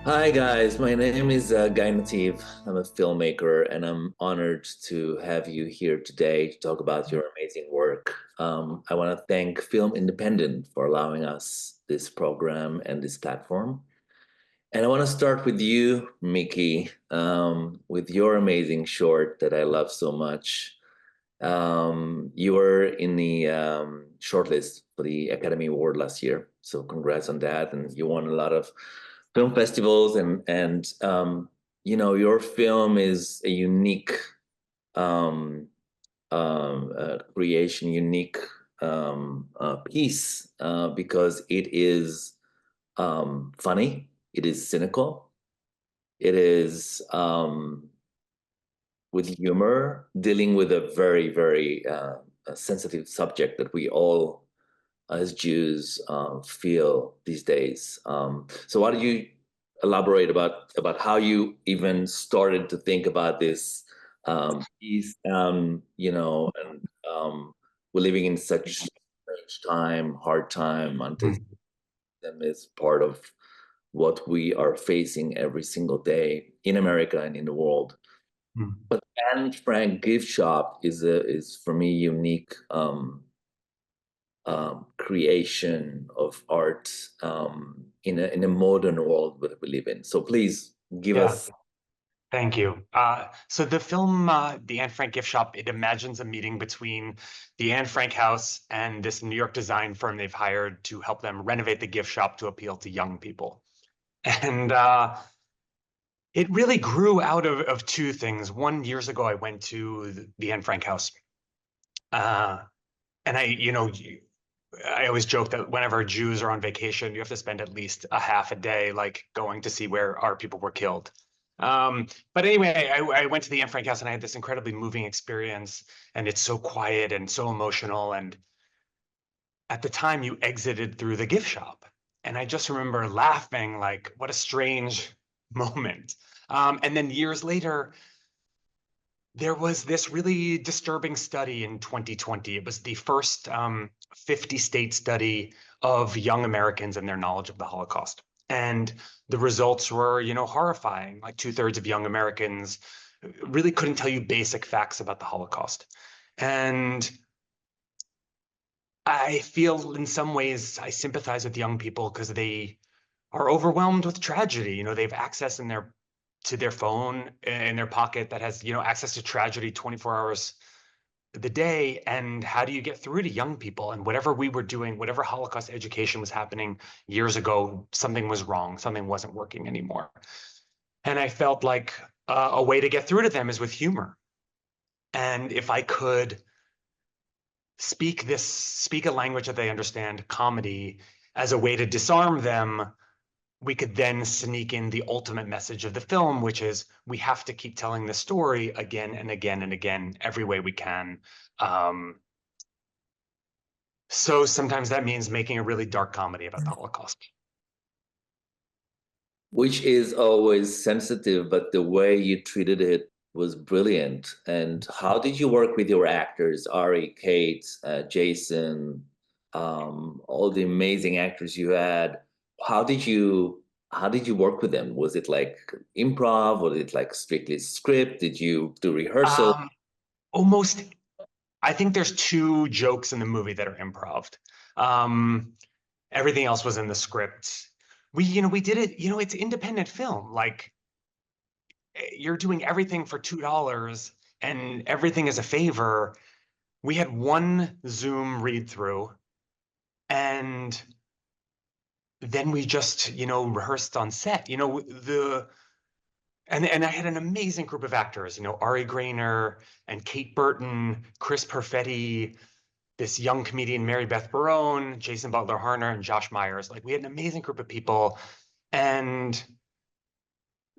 Hi guys, my name is Guy Nattiv. I'm a filmmaker and I'm honored to have you here today to talk about your amazing work. I want to thank Film Independent for allowing us this program and this platform. And I want to start with you, Mickey, with your amazing short that I love so much. You were in the shortlist for the Academy Award last year, so congrats on that. And you won a lot of film festivals, and your film is a unique creation, unique piece because it is funny, it is cynical, it is with humor, dealing with a very, very sensitive subject that we all, as Jews, feel these days. So, why do you elaborate about how you even started to think about this piece? And we're living in such strange time, hard time. Anti-Semitism Mm, is part of what we are facing every single day in America and in the world. mm. But Anne Frank gift shop is for me unique creation of art in a modern world that we live in. So please give Yeah, us. thank you. So the film, The Anne Frank Gift Shop, it imagines a meeting between the Anne Frank house and this New York design firm they've hired to help them renovate the gift shop to appeal to young people. And it really grew out of two things. One, years ago, I went to the Anne Frank house. Uh, and I always joke that whenever Jews are on vacation, you have to spend at least a half a day like going to see where our people were killed. But anyway, I went to the Anne Frank house and I had this incredibly moving experience, and it's so quiet and so emotional. And at the time, you exited through the gift shop, and I just remember laughing like, "What a strange moment." And then years later, there was this really disturbing study in 2020. It was the first 50-state study of young Americans and their knowledge of the Holocaust. And the results were, horrifying. Like two-thirds of young Americans really couldn't tell you basic facts about the Holocaust. And I feel in some ways I sympathize with young people because they are overwhelmed with tragedy. They have access to their phone in their pocket that has, access to tragedy 24 hours the day. And how do you get through to young people? And whatever we were doing, whatever Holocaust education was happening years ago, something was wrong, something wasn't working anymore. And I felt like a way to get through to them is with humor. And if I could speak a language that they understand, comedy, as a way to disarm them, we could then sneak in the ultimate message of the film, which is we have to keep telling the story again and again and again, every way we can. Um, So sometimes that means making a really dark comedy about the Holocaust. Which is always sensitive, but the way you treated it was brilliant. And how did you work with your actors, Ari, Kate, Jason, all the amazing actors you had? How did you how did you work with them? Was it like improv? Was it like strictly script? Did you do rehearsal? Um, Almost, I think there's two jokes in the movie that are improv. Um, Everything else was in the script. We did it, it's independent film. Like you're doing everything for $2 and everything is a favor. We had one Zoom read through and then we just, rehearsed on set. And I had an amazing group of actors, Ari Grainer and Kate Burton, Chris Perfetti, this young comedian, Mary Beth Barone, Jason Butler Harner, and Josh Myers. Like we had an amazing group of people. And,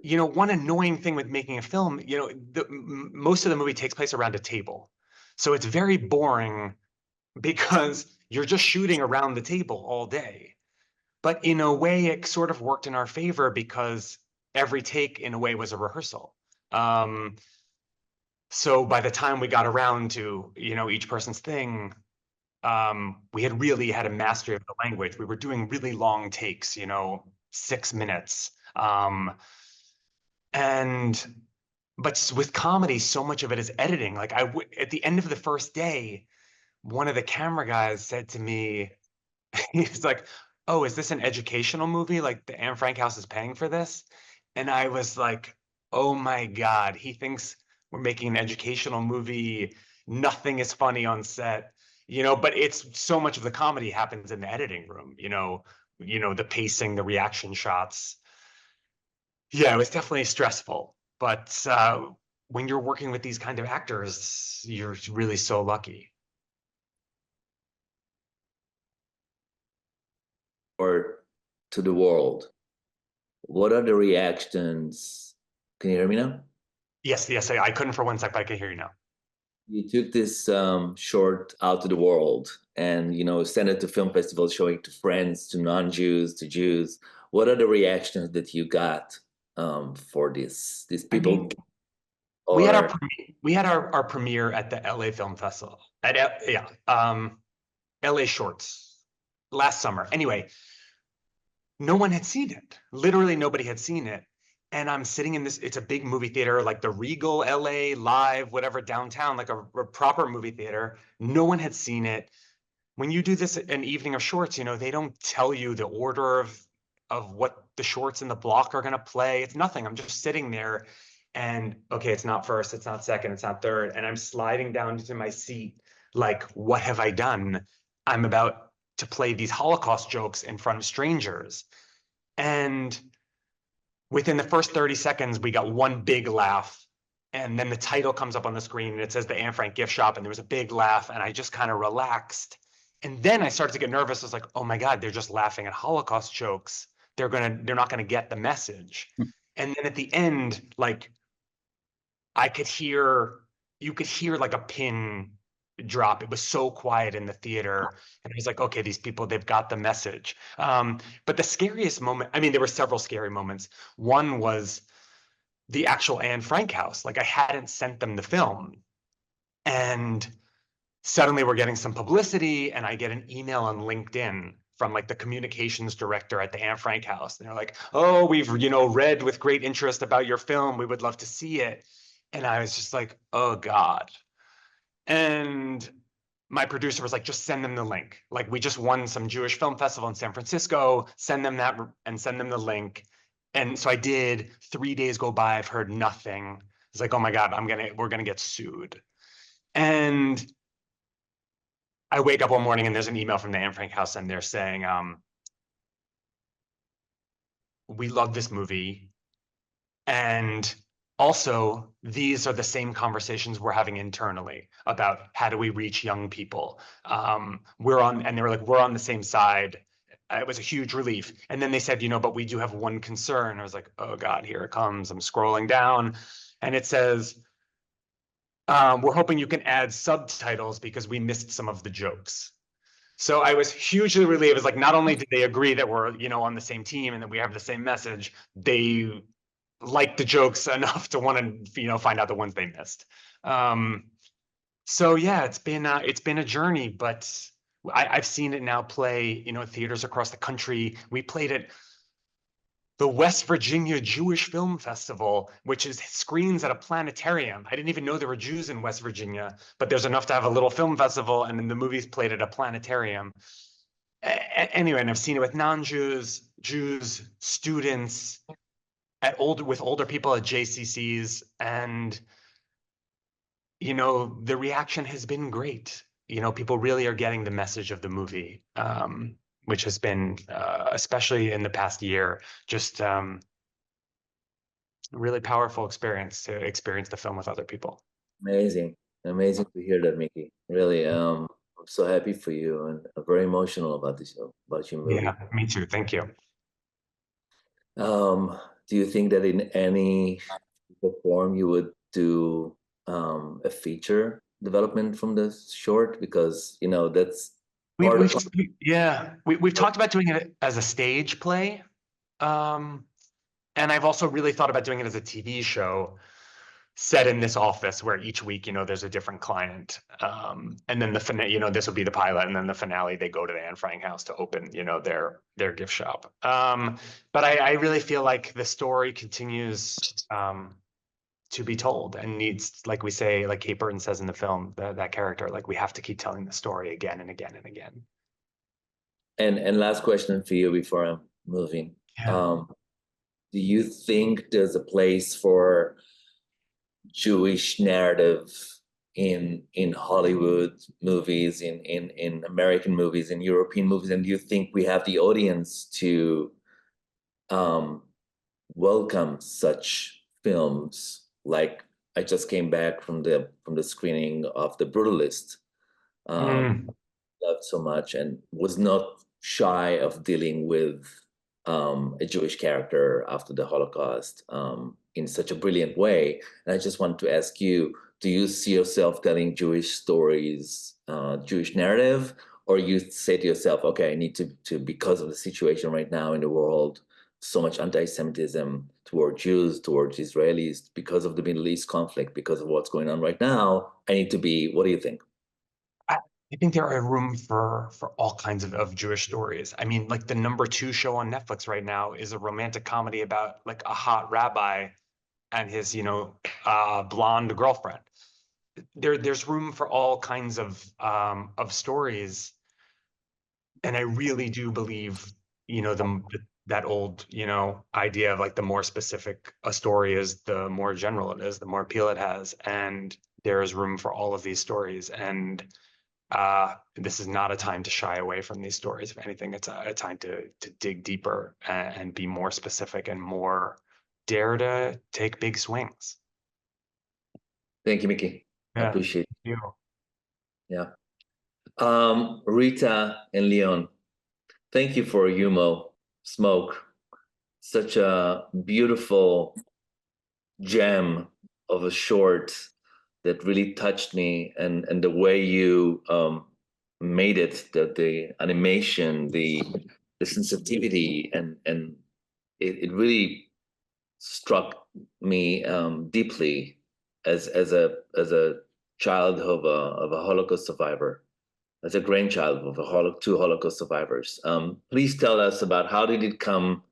one annoying thing with making a film, most of the movie takes place around a table. So it's very boring because you're just shooting around the table all day. But in a way, it sort of worked in our favor because every take, in a way, was a rehearsal. Um, so by the time we got around to, each person's thing, we had really had a mastery of the language. We were doing really long takes, 6 minutes. Um, and but with comedy, so much of it is editing. Like at the end of the first day, one of the camera guys said to me, he's like, "Oh, is this an educational movie? Like the Anne Frank House is paying for this?" And I was like, "Oh my God, he thinks we're making an educational movie. Nothing is funny on set." But it's so much of the comedy happens in the editing room, the pacing, the reaction shots. Yeah, it was definitely stressful. But when you're working with these kind of actors, you're really so lucky. Or to the world, what are the reactions? Can you hear me now? Yes, yes, I couldn't for one sec, but I can hear you now. You took this short out to the world and sent it to film festivals, showing it to friends, to non-Jews, to Jews. What are the reactions that you got for these I mean, people? Or we had our premiere at the LA Film Festival yeah, LA Shorts last summer. Anyway, no one had seen it. Literally nobody had seen it. And I'm sitting in this, it's a big movie theater, like the Regal LA Live, whatever, downtown, like a proper movie theater. No one had seen it. When you do this an evening of shorts, they don't tell you the order of what the shorts in the block are going to play. It's nothing. I'm just sitting there and okay, it's not first, it's not second, it's not third. And I'm sliding down into my seat like, what have I done? I'm about to play these Holocaust jokes in front of strangers. And within the first 30 seconds, we got one big laugh. And then the title comes up on the screen and it says the Anne Frank gift shop. And there was a big laugh. And I just kind of relaxed. And then I started to get nervous. I was like, oh my God, they're just laughing at Holocaust jokes. They're not gonna get the message. And then at the end, like I could hear, you could hear like a pin drop. It was so quiet in the theater. And I was like, okay, these people, they've got the message. But the scariest moment, I mean, there were several scary moments. One was the actual Anne Frank house. Like I hadn't sent them the film. And suddenly we're getting some publicity and I get an email on LinkedIn from like the communications director at the Anne Frank house. And they're like, oh, we've, read with great interest about your film. We would love to see it. And I was just like, oh God. And my producer was like, just send them the link. Like we just won some Jewish film festival in San Francisco, send them that and send them the link. And so I did. 3 days go by, I've heard nothing. It's like, oh my God, we're gonna get sued. And I wake up one morning and there's an email from the Anne Frank house and they're saying, we love this movie. And also, these are the same conversations we're having internally about how do we reach young people. And they were like, we're on the same side. It was a huge relief. And then they said, but we do have one concern. I was like, oh God, here it comes. I'm scrolling down and it says, we're hoping you can add subtitles because we missed some of the jokes. So I was hugely relieved. It was like, not only did they agree that we're, on the same team and that we have the same message, they like the jokes enough to want to find out the ones they missed. So yeah, it's been a journey, but I've seen it now play theaters across the country. We played at the West Virginia Jewish Film Festival, which is screens at a planetarium. I didn't even know there were Jews in West Virginia, but there's enough to have a little film festival, and then the movie's played at a planetarium. Anyway, and I've seen it with non-Jews, Jews, students, with older people at JCCs, and the reaction has been great. People really are getting the message of the movie, which has been especially in the past year, just really powerful experience to experience the film with other people. amazing, amazing to hear that, Mickey. Really, I'm so happy for you, and I'm very emotional about about your movie. Yeah, me too. Thank you. Do you think that in any form you would do a feature development from this short? Because that's We've, part we've, of. yeah, we've talked about doing it as a stage play. And I've also really thought about doing it as a TV show. set in this office where each week, there's a different client. And then the finale, this will be the pilot, and then the finale, they go to the Anne Frank house to open, their gift shop. But I really feel like the story continues to be told and needs, like we say, like Kate Burton says in the film, that character, like we have to keep telling the story again and again and again. And last question for you before I'm moving. Yeah. Do you think there's a place for Jewish narrative in Hollywood movies, in American movies, in European movies? And do you think we have the audience to welcome such films? Like, I just came back from the screening of The Brutalist. Loved so much and was not shy of dealing with a Jewish character after the Holocaust in such a brilliant way. And I just want to ask you, do you see yourself telling Jewish stories, Jewish narrative, or you say to yourself, okay, I need to because of the situation right now in the world, so much anti-Semitism toward Jews, towards Israelis, because of the Middle East conflict, because of what's going on right now, I need to be, what do you think? I think there are room for all kinds of Jewish stories. I mean, like the #2 show on Netflix right now is a romantic comedy about like a hot rabbi and his, blonde girlfriend. There's room for all kinds of stories, and I really do believe, that old, idea of like the more specific a story is, the more general it is, the more appeal it has, and there is room for all of these stories. And this is not a time to shy away from these stories. If anything, it's a time to dig deeper and be more specific and more dare to take big swings. Thank you, Mickey. I Yeah. appreciate it. You. Yeah. Rita and Leon, thank you for Humo Smoke. Such a beautiful gem of a short that really touched me, and the way you made it, the animation, the sensitivity, and it really struck me deeply as a child of a Holocaust survivor, as a grandchild of two Holocaust survivors. Please tell us about how did it come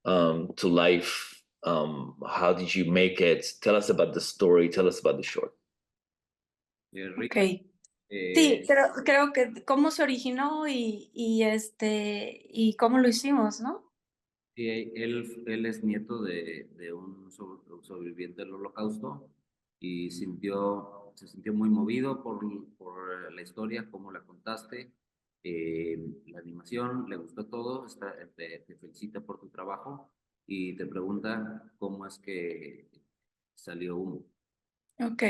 to life? How did you make it? Tell us about the story. Tell us about the short. Ok. Sí, creo que cómo se originó y cómo lo hicimos, ¿no? Sí, él es nieto de un sobreviviente del Holocausto y se sintió muy movido por la historia, cómo la contaste, la animación, le gustó todo, te felicita por tu trabajo y te pregunta cómo es que salió Humo. Ok.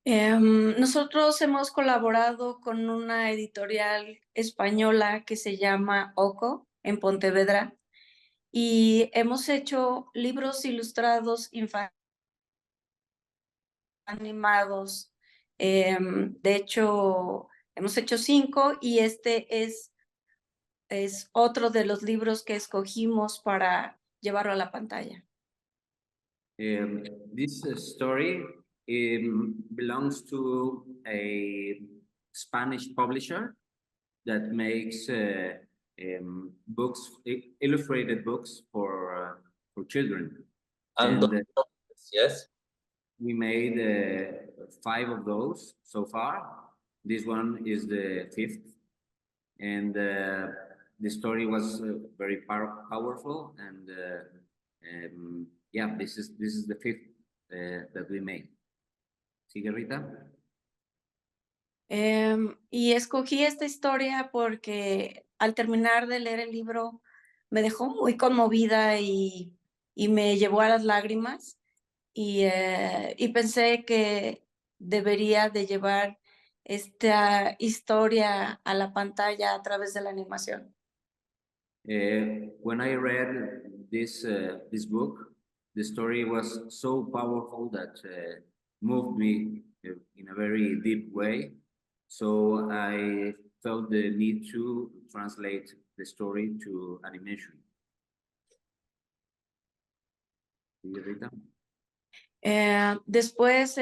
Nosotros hemos colaborado con una editorial española que se llama Oco, en Pontevedra, y hemos hecho libros ilustrados animados. De hecho, hemos hecho 5 y este es otro de los libros que escogimos para llevarlo a la pantalla. This story belongs to a Spanish publisher that makes books, illustrated books for children. And yes, we made 5 of those so far. This one is the 5th, and the story was very powerful, and yeah, this is the 5th that we made. ¿Sigue, Rita? Y escogí esta historia porque al terminar de leer el libro me dejó muy conmovida y me llevó a las lágrimas y pensé que debería de llevar esta historia a la pantalla a través de la animación. When I read this book, the story was so powerful that moved me in a very deep way. So I felt the need to translate the story to animation. Rita? Después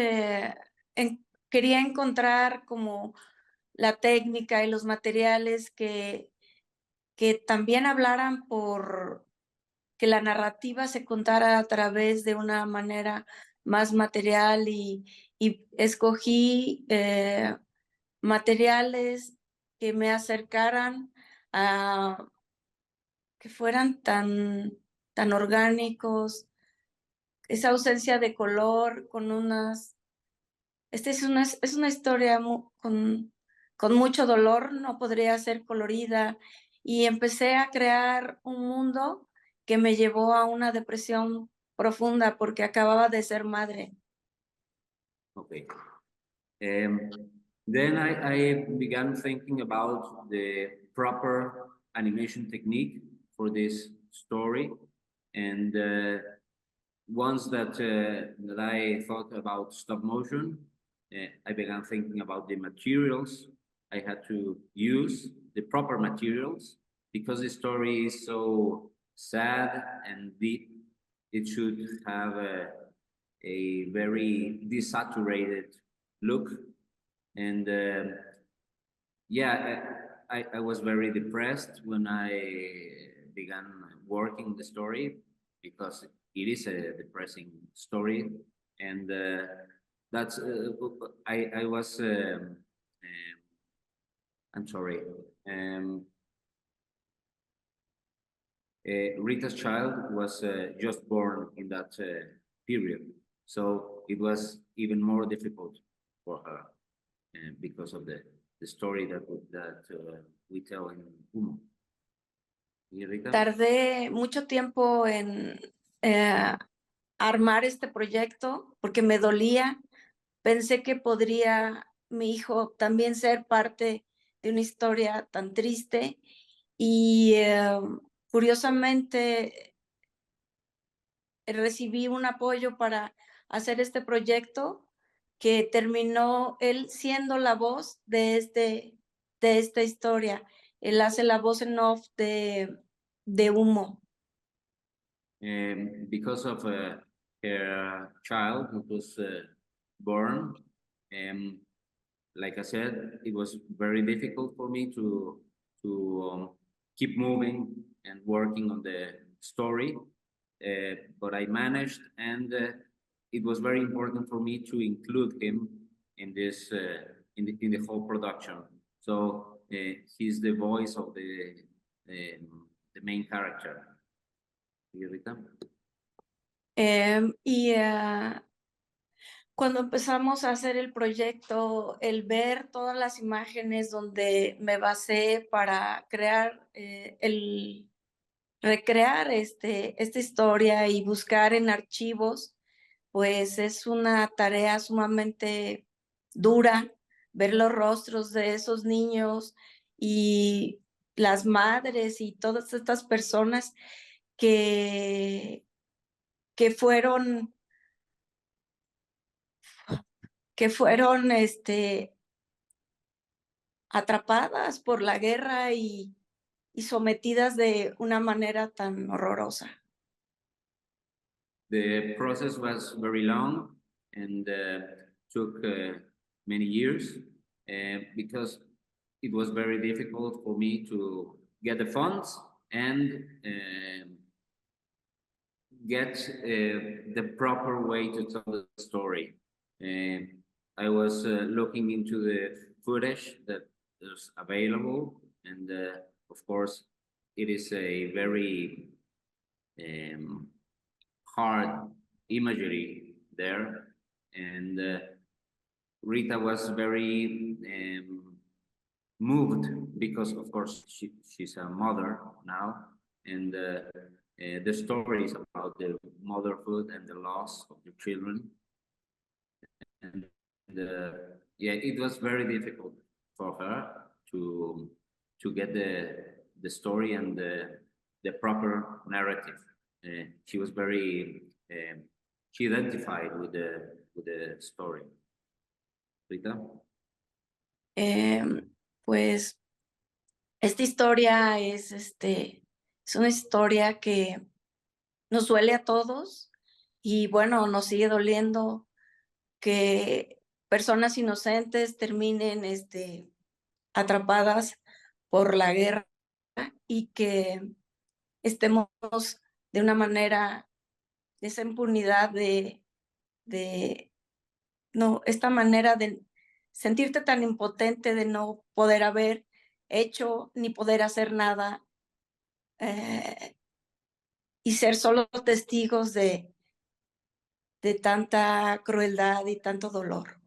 quería encontrar como la técnica y los materiales que también hablaran por que la narrativa se contara a través de una manera más material y escogí materiales que me acercaran a que fueran tan orgánicos, esa ausencia de color con unas... Esta es una historia con mucho dolor, no podría ser colorida, y empecé a crear un mundo que me llevó a una depresión profunda porque acababa de ser madre. Okay. Then I began thinking about the proper animation technique for this story, and once that I thought about stop motion, I began thinking about the materials I had to use, the proper materials, because the story is so sad and deep. It should have a very desaturated look, and yeah, I was very depressed when I began working the story because it is a depressing story, and that's I was I'm sorry. Rita's child was just born in that period, so it was even more difficult for her because of the story that we tell in Humo. Rita? Tardé mucho tiempo en armar este proyecto porque me dolía. Pensé que podría mi hijo también ser parte de una historia tan triste y curiosamente recibí un apoyo para hacer este proyecto que terminó él siendo la voz de esta historia. Él hace la voz en off de Humo. Because of her child who was born, like I said, it was very difficult for me to keep moving and working on the story, but I managed, and it was very important for me to include him in this in the whole production. So he's the voice of the main character. Cuando empezamos a hacer el proyecto, el ver todas las imágenes donde me basé para crear, recrear esta historia y buscar en archivos, pues es una tarea sumamente dura, ver los rostros de esos niños y las madres y todas estas personas que fueron atrapadas por la guerra y sometidas de una manera tan horrorosa. The process was very long and took many years because it was very difficult for me to get the funds and get the proper way to tell the story. I was looking into the footage that is available, and of course, it is a very hard imagery there, and Rita was very moved because, of course, she's a mother now, and the story is about the motherhood and the loss of the children. And yeah, it was very difficult for her to get the story and the proper narrative. She was very she identified with the story. Rita? Pues esta historia es una historia que nos duele a todos Y bueno, nos sigue doliendo que personas inocentes terminen atrapadas por la guerra y que estemos de una manera, esa impunidad no, esta manera de sentirte tan impotente de no poder haber hecho ni poder hacer nada y ser solo testigos de tanta crueldad y tanto dolor.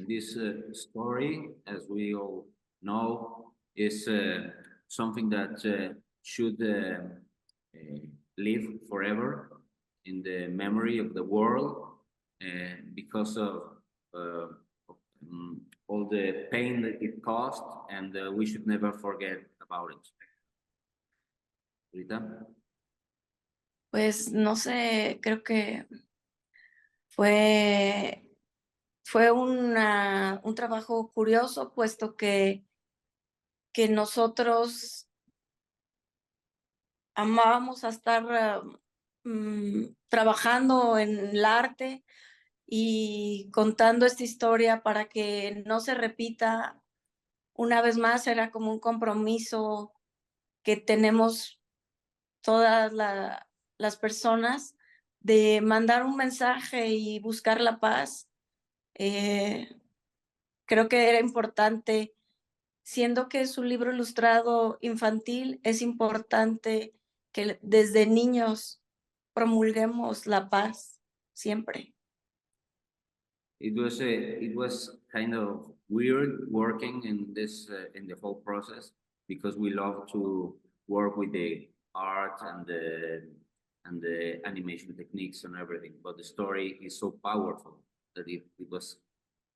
This story, as we all know, is something that should live forever in the memory of the world because of all the pain that it caused, and we should never forget about it. Rita? Pues no sé, creo que fue un trabajo curioso, puesto que nosotros amábamos a estar trabajando en el arte y contando esta historia para que no se repita una vez más. Era como un compromiso que tenemos todas las personas de mandar un mensaje y buscar la paz. Creo que era importante, siendo que es un libro ilustrado infantil, es importante que desde niños promulguemos la paz siempre. It was kind of weird working in this in the whole process because we love to work with the art and the animation techniques and everything, but the story is so powerful that it was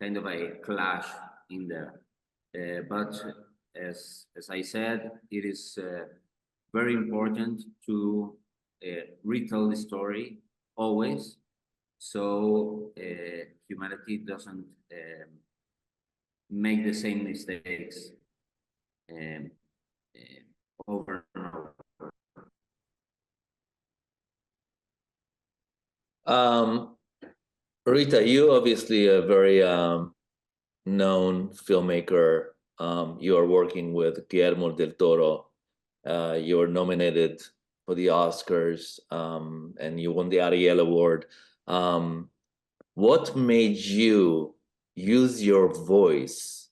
kind of a clash in there. But as I said, it is very important to retell the story always, so humanity doesn't make the same mistakes over and over. Rita, you obviously a very known filmmaker. You are working with Guillermo del Toro. You were nominated for the Oscars, and you won the Ariel Award. What made you use your voice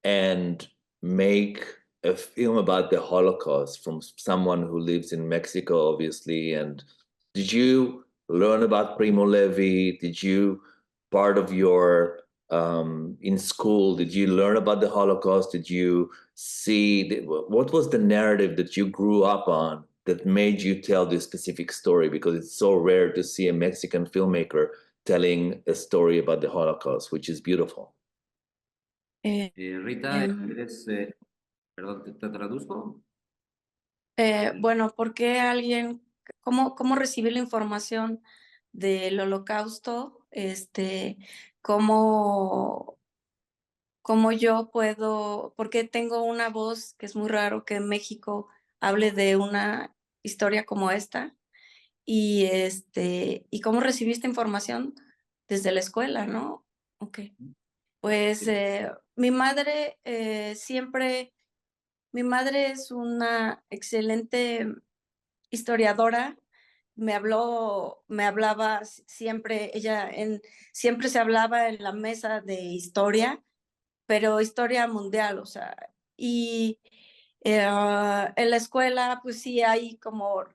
and make a film about the Holocaust from someone who lives in Mexico, obviously? And did you learn about Primo Levi? Did you, part of your in school, did you learn about the Holocaust? Did you see, what was the narrative that you grew up on that made you tell this specific story? Because it's so rare to see a Mexican filmmaker telling a story about the Holocaust, which is beautiful. Rita, eres, perdón, ¿te traduzco? Bueno, ¿por qué cómo recibir la información del Holocausto? ¿Cómo yo puedo, porque tengo una voz que es muy raro que en México hable de una historia como esta? ¿Y cómo recibí esta información? Desde la escuela, ¿no? Ok. Pues mi madre mi madre es una excelente historiadora. Me hablaba siempre, siempre se hablaba en la mesa de historia, pero historia mundial, o sea, y en la escuela, pues sí hay como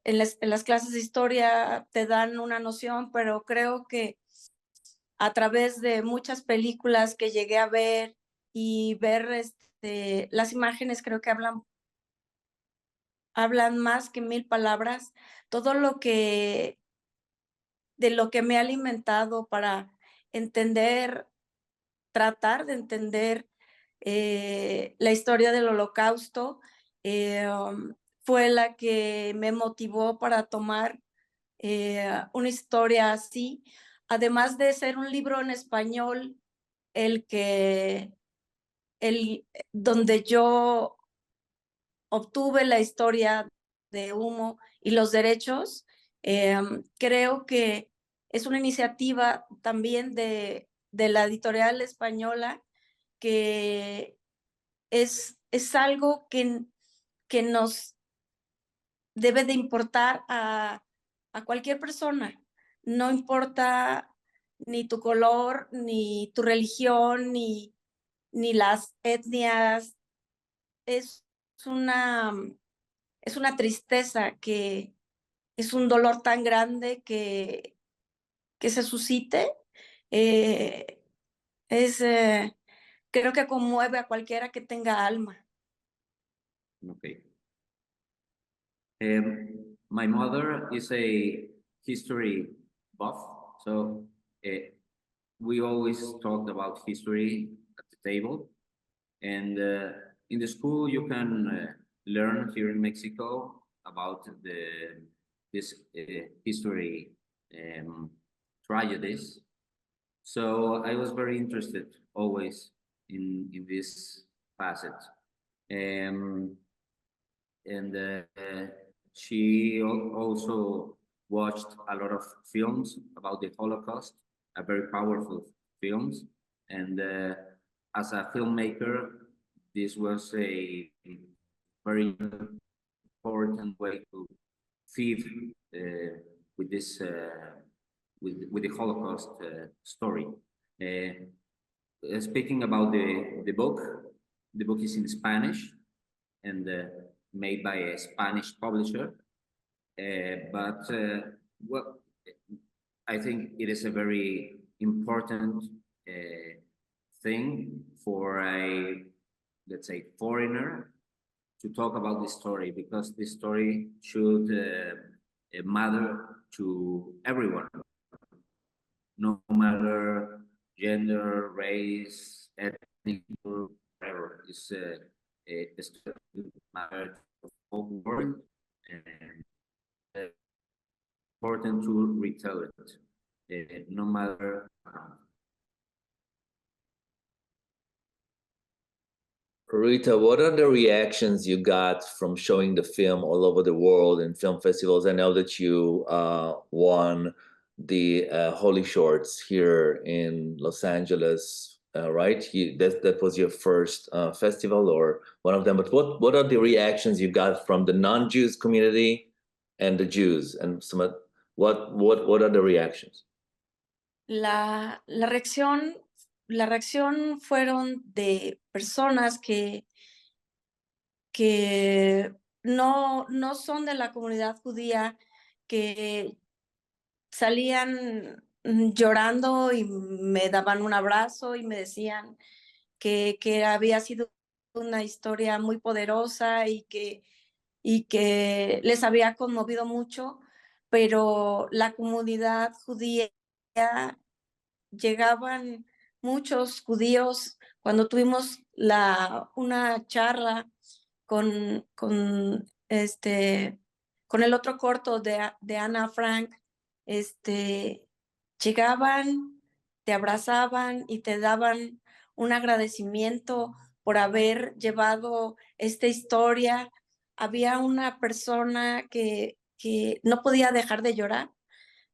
en las clases de historia te dan una noción, pero creo que a través de muchas películas que llegué a ver y ver las imágenes, creo que hablan más que 1000 palabras, todo de lo que me ha alimentado para tratar de entender la historia del Holocausto, fue la que me motivó para tomar una historia así, además de ser un libro en español, donde yo obtuve la historia de Humo y los derechos. Creo que es una iniciativa también de la editorial española que es algo que nos debe de importar a cualquier persona. No importa ni tu color, ni tu religión, ni las etnias. Es una tristeza, que es un dolor tan grande que se suscite. Creo que conmueve a cualquiera que tenga alma. Okay. My mother is a history buff, so we always talked about history at the table. And in the school, you can learn here in Mexico about this history tragedies. So I was very interested always in this facet. And she also watched a lot of films about the Holocaust, a very powerful films. And as a filmmaker, this was a very important way to feed with this with the Holocaust story. Speaking about the book is in Spanish and made by a Spanish publisher. But well, I think it is a very important thing for a, let's say, foreigner to talk about this story, because this story should matter to everyone, no matter gender, race, ethnic, whatever. It's matter of whole world, and important to retell it, no matter. Rita, what are the reactions you got from showing the film all over the world in film festivals? I know that you won the Holy Shorts here in Los Angeles, right? That was your first festival or one of them. But what are the reactions you got from the non-Jews community and the Jews? And what are the reactions? La reacción fueron de personas que no son de la comunidad judía, que salían llorando y me daban un abrazo y me decían que había sido una historia muy poderosa y que les había conmovido mucho, pero la comunidad judía, llegaban muchos judíos. Cuando tuvimos una charla con el otro corto de Ana Frank, llegaban, te abrazaban y te daban un agradecimiento por haber llevado esta historia. Había una persona que no podía dejar de llorar.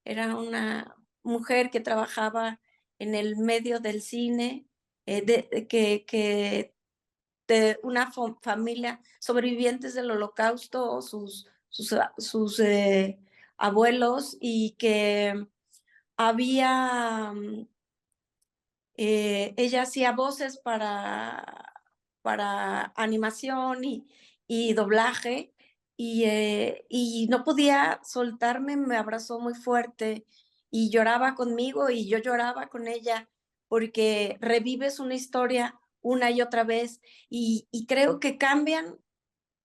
Era una mujer que trabajaba en el medio del cine, que de una familia sobrevivientes del Holocausto, sus abuelos, y que había, ella hacía voces para animación y doblaje, y no podía soltarme, me abrazó muy fuerte y lloraba conmigo y yo lloraba con ella, porque revives una historia una y otra vez, y creo que cambian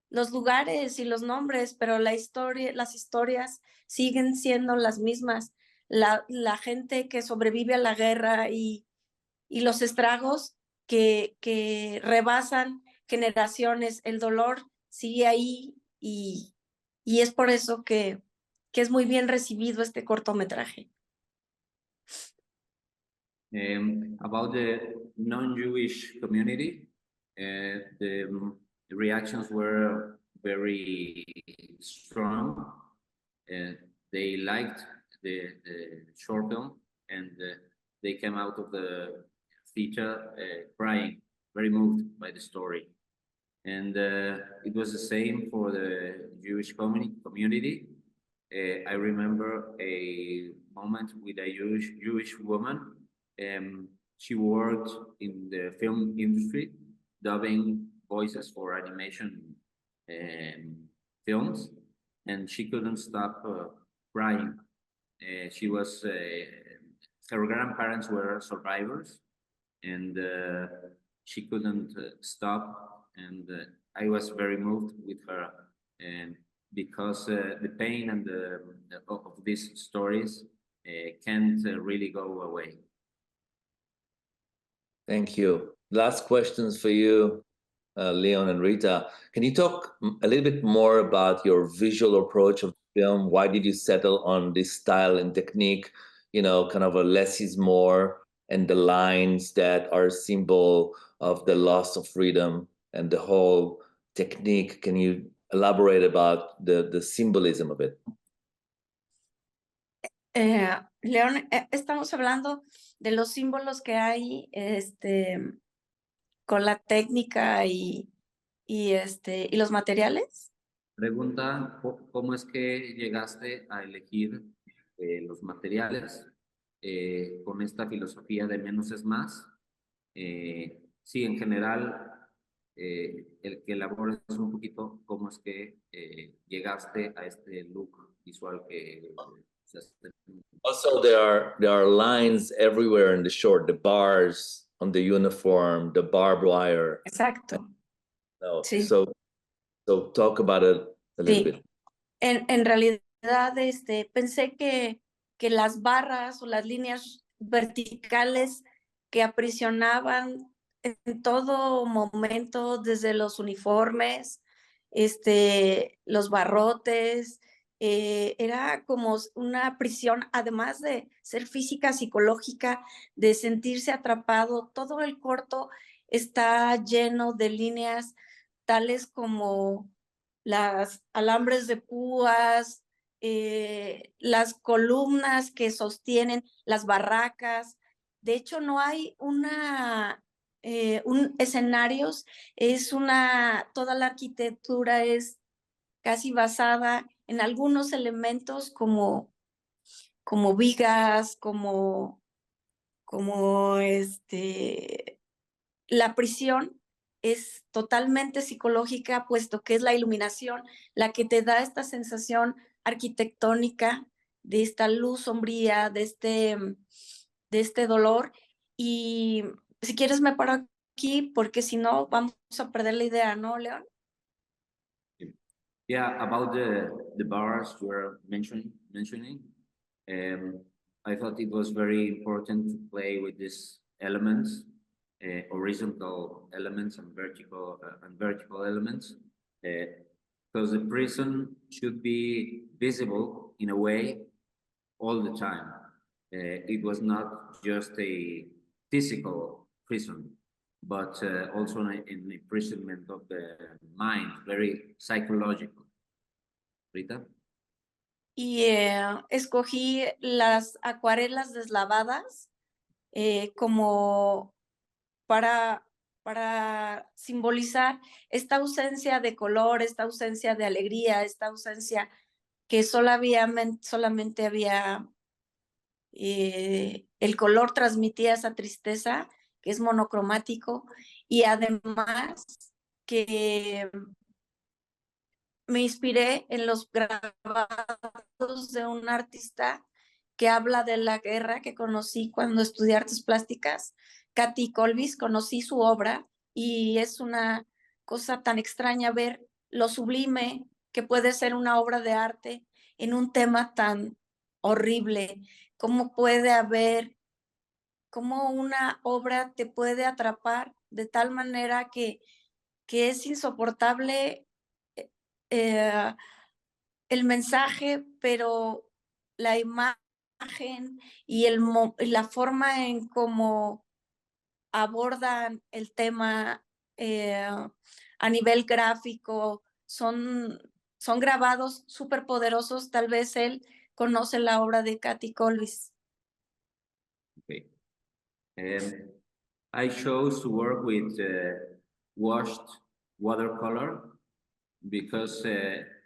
los lugares y los nombres, pero las historias siguen siendo las mismas. La gente que sobrevive a la guerra y los estragos que rebasan generaciones, el dolor sigue ahí, y es por eso que es muy bien recibido este cortometraje. About the non-Jewish community, the reactions were very strong. They liked the short film, and they came out of the theater crying, very moved by the story. And it was the same for the Jewish community. I remember a moment with a Jewish woman. She worked in the film industry, dubbing voices for animation films, and she couldn't stop crying. She was her grandparents were survivors, and she couldn't stop. And I was very moved with her, and because the pain and of these stories can't really go away. Thank you. Last questions for you, Leon and Rita. Can you talk a little bit more about your visual approach of film? Why did you settle on this style and technique? You know, kind of a less is more, and the lines that are a symbol of the loss of freedom and the whole technique. Can you elaborate about the symbolism of it? León, estamos hablando de los símbolos que hay con la técnica y los materiales. Pregunta, ¿cómo es que llegaste a elegir los materiales con esta filosofía de menos es más? Sí, en general, el que elabores un poquito cómo es que llegaste a este look visual que se hace. Also, there are lines everywhere in the short, the bars on the uniform, the barbed wire. Exacto. Sí. So talk about it a little bit. En realidad, pensé que las barras o las líneas verticales que aprisionaban en todo momento, desde los uniformes, los barrotes, era como una prisión, además de ser física, psicológica, de sentirse atrapado. Todo el corto está lleno de líneas tales como las alambres de púas, las columnas que sostienen las barracas. De hecho, no hay un escenarios, toda la arquitectura es casi basada en algunos elementos como vigas, como la prisión es totalmente psicológica, puesto que es la iluminación la que te da esta sensación arquitectónica de esta luz sombría, de este dolor. Y si quieres me paro aquí, porque si no vamos a perder la idea, ¿no, León? Yeah, about the bars you were mentioning, I thought it was very important to play with these elements, horizontal elements and vertical elements, because the prison should be visible in a way all the time. It was not just a physical prison, but also an imprisonment of the mind, very psychological. Rita? Y escogí las acuarelas deslavadas como para simbolizar esta ausencia de color, esta ausencia de alegría, esta ausencia que solamente había, el color transmitía esa tristeza, que es monocromático, y además que me inspiré en los grabados de un artista que habla de la guerra que conocí cuando estudié artes plásticas, Katy Colvis. Conocí su obra y es una cosa tan extraña ver lo sublime que puede ser una obra de arte en un tema tan horrible. Cómo puede haber, cómo una obra te puede atrapar de tal manera que es insoportable el mensaje, pero la imagen y la forma en cómo abordan el tema a nivel gráfico, son grabados súper poderosos. Tal vez él conoce la obra de Katy Colvis. Okay. I chose to work with washed watercolor because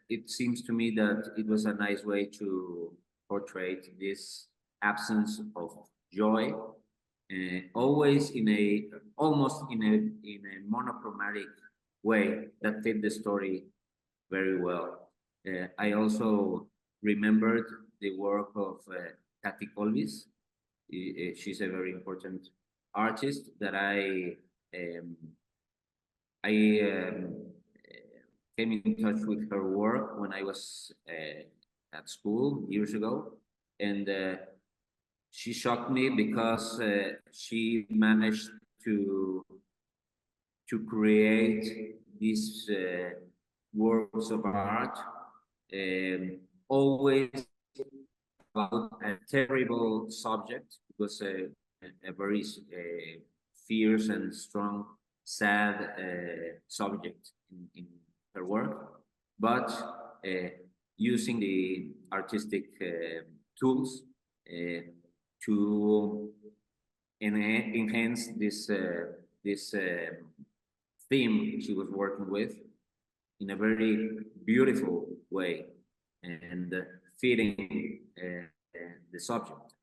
it seems to me that it was a nice way to portray this absence of joy, always almost in a monochromatic way that fit the story very well. I also remembered the work of Katy Colvis. She's a very important artist that I came in touch with her work when I was at school years ago, and she shocked me because she managed to create these works of art, always about a terrible subject. It was a very fierce and strong, sad subject in her work, but using the artistic tools to enhance this theme she was working with in a very beautiful way and fitting the subject.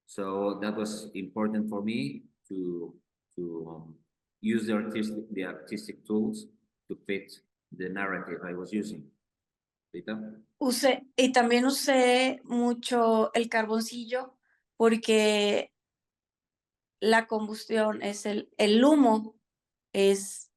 So that was important for me to use the artistic tools to fit the narrative I was using. Rita? Y también usé mucho el carboncillo porque la combustión es el humo, es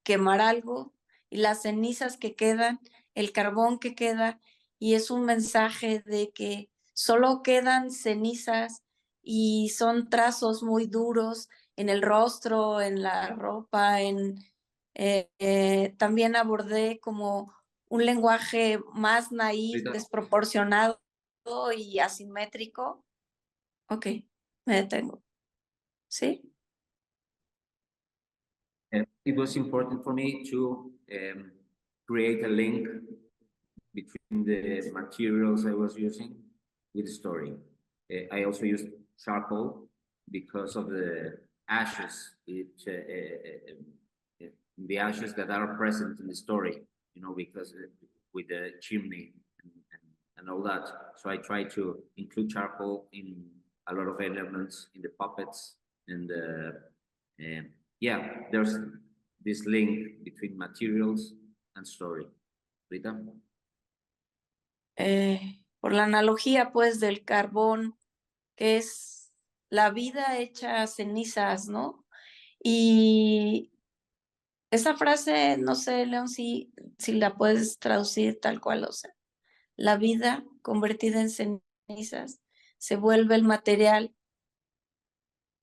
quemar algo, y las cenizas que quedan, el carbón que queda, y es un mensaje de que solo quedan cenizas y son trazos muy duros en el rostro, en la ropa, también abordé como un lenguaje más naif, Rita? desproporcionado y asimétrico. Ok, me detengo. ¿Sí? It was important for me to create a link between the materials I was using with the story. I also used charcoal because of the ashes, the ashes that are present in the story, you know, because with the chimney and all that. So I try to include charcoal in a lot of elements in the puppets and yeah, there's this link between materials and story. Rita? Por la analogía, pues, del carbón, que es la vida hecha cenizas, ¿no? Y esa frase, no sé, León, si la puedes traducir tal cual, o sea, la vida convertida en cenizas se vuelve el material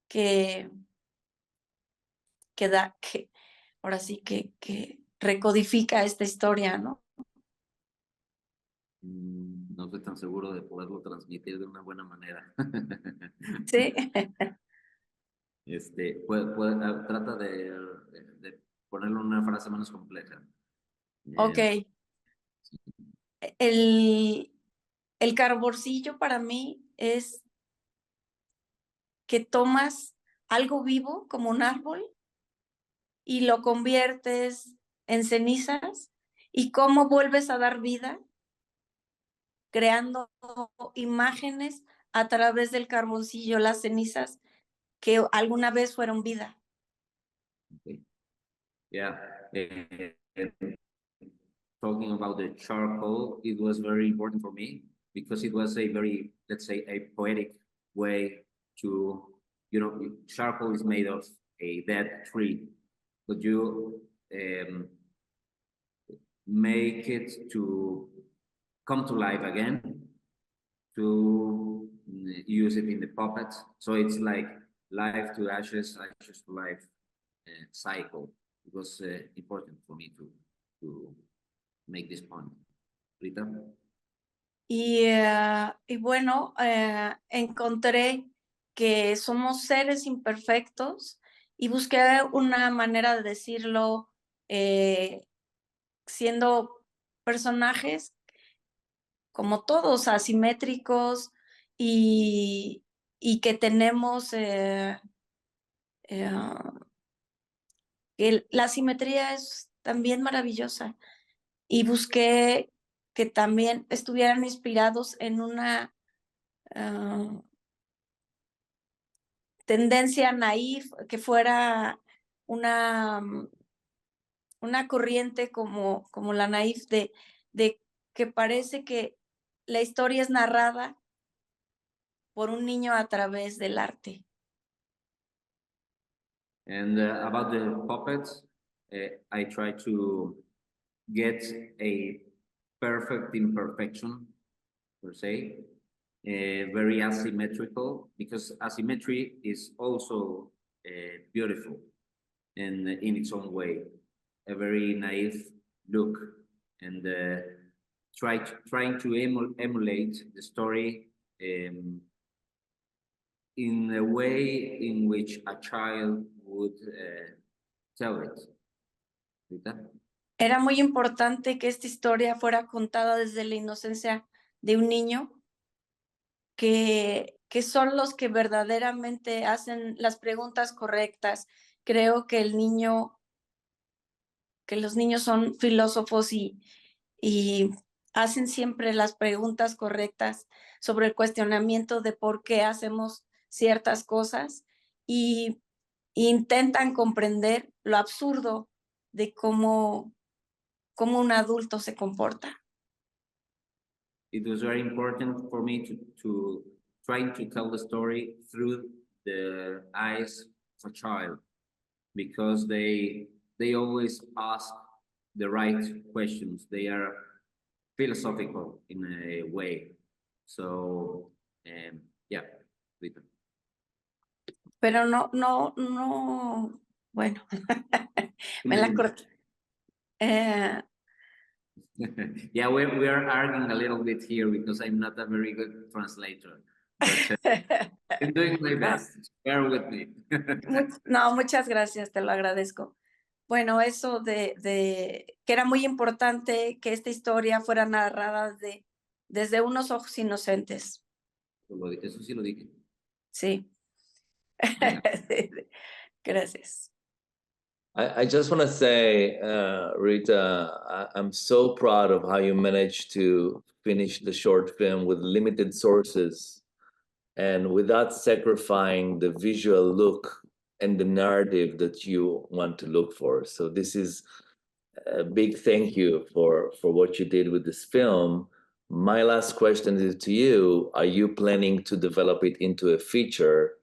que ahora sí que recodifica esta historia, ¿no? No estoy tan seguro de poderlo transmitir de una buena manera. Sí. Trata de ponerlo en una frase menos compleja. Ok. El carboncillo para mí es que tomas algo vivo como un árbol y lo conviertes en cenizas, y cómo vuelves a dar vida creando imágenes a través del carboncillo, las cenizas que alguna vez fueron vida. Okay. Yeah. Talking about the charcoal, it was very important for me because it was a very, let's say, a poetic way to, you know, charcoal is made of a dead tree, but you make it to come to life again, to use it in the puppet. So it's like life to ashes, ashes to life cycle. It was important for me to make this point. Rita? Y bueno, encontré que somos seres imperfectos y busqué una manera de decirlo siendo personajes como todos, asimétricos y que tenemos la simetría es también maravillosa. Y busqué que también estuvieran inspirados en una tendencia naif, que fuera una, una corriente como la naif de que parece que la historia es narrada por un niño a través del arte. And about the puppets, I try to get a perfect imperfection, per se, very asymmetrical, because asymmetry is also beautiful and in its own way, a very naive look, and trying to emulate the story in a way in which a child would tell it. Rita? Era muy importante que esta historia fuera contada desde la inocencia de un niño, que son los que verdaderamente hacen las preguntas correctas. Creo que los niños son filósofos y hacen siempre las preguntas correctas sobre el cuestionamiento de por qué hacemos ciertas cosas y intentan comprender lo absurdo de cómo un adulto se comporta. It was very important for me to try to tell the story through the eyes of a child, because they always ask the right questions. They are philosophical in a way. So, yeah, Rita. Pero no, bueno, me la corté. Yeah, we are arguing a little bit here because I'm not a very good translator, but I'm doing my best. Bear with me. No, muchas gracias, te lo agradezco. Bueno, eso de que era muy importante que esta historia fuera narrada desde unos ojos inocentes. Eso sí lo dije. Sí. Gracias. I just want to say, Rita, I'm so proud of how you managed to finish the short film with limited sources and without sacrificing the visual look and the narrative that you want to look for. So this is a big thank you for what you did with this film. My last question is to you. Are you planning to develop it into a feature?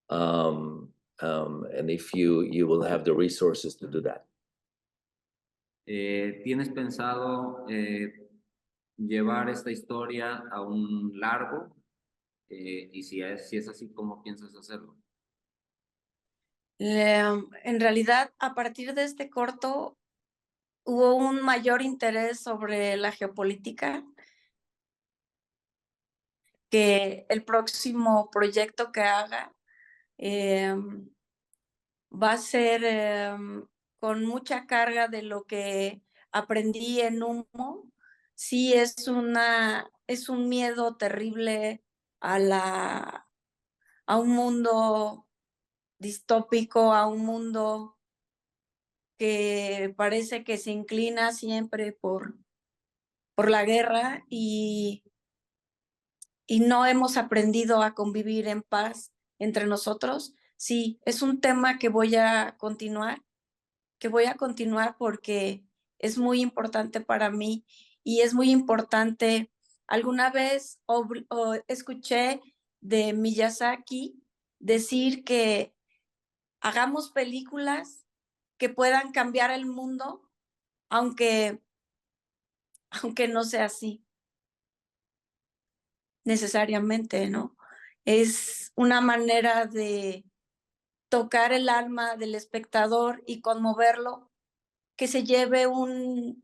And if you will have the resources to do that. ¿Tienes pensado llevar esta historia a un largo? Y si es así, ¿cómo piensas hacerlo? En realidad, a partir de este corto, hubo un mayor interés sobre la geopolítica, que el próximo proyecto que haga va a ser con mucha carga de lo que aprendí en Humo. Sí, es un miedo terrible a un mundo distópico, a un mundo que parece que se inclina siempre por la guerra y no hemos aprendido a convivir en paz entre nosotros. Sí, es un tema que voy a continuar porque es muy importante para mí y es muy importante. Alguna vez escuché de Miyazaki decir que hagamos películas que puedan cambiar el mundo, aunque no sea así necesariamente, ¿no? Es una manera de tocar el alma del espectador y conmoverlo, que se lleve una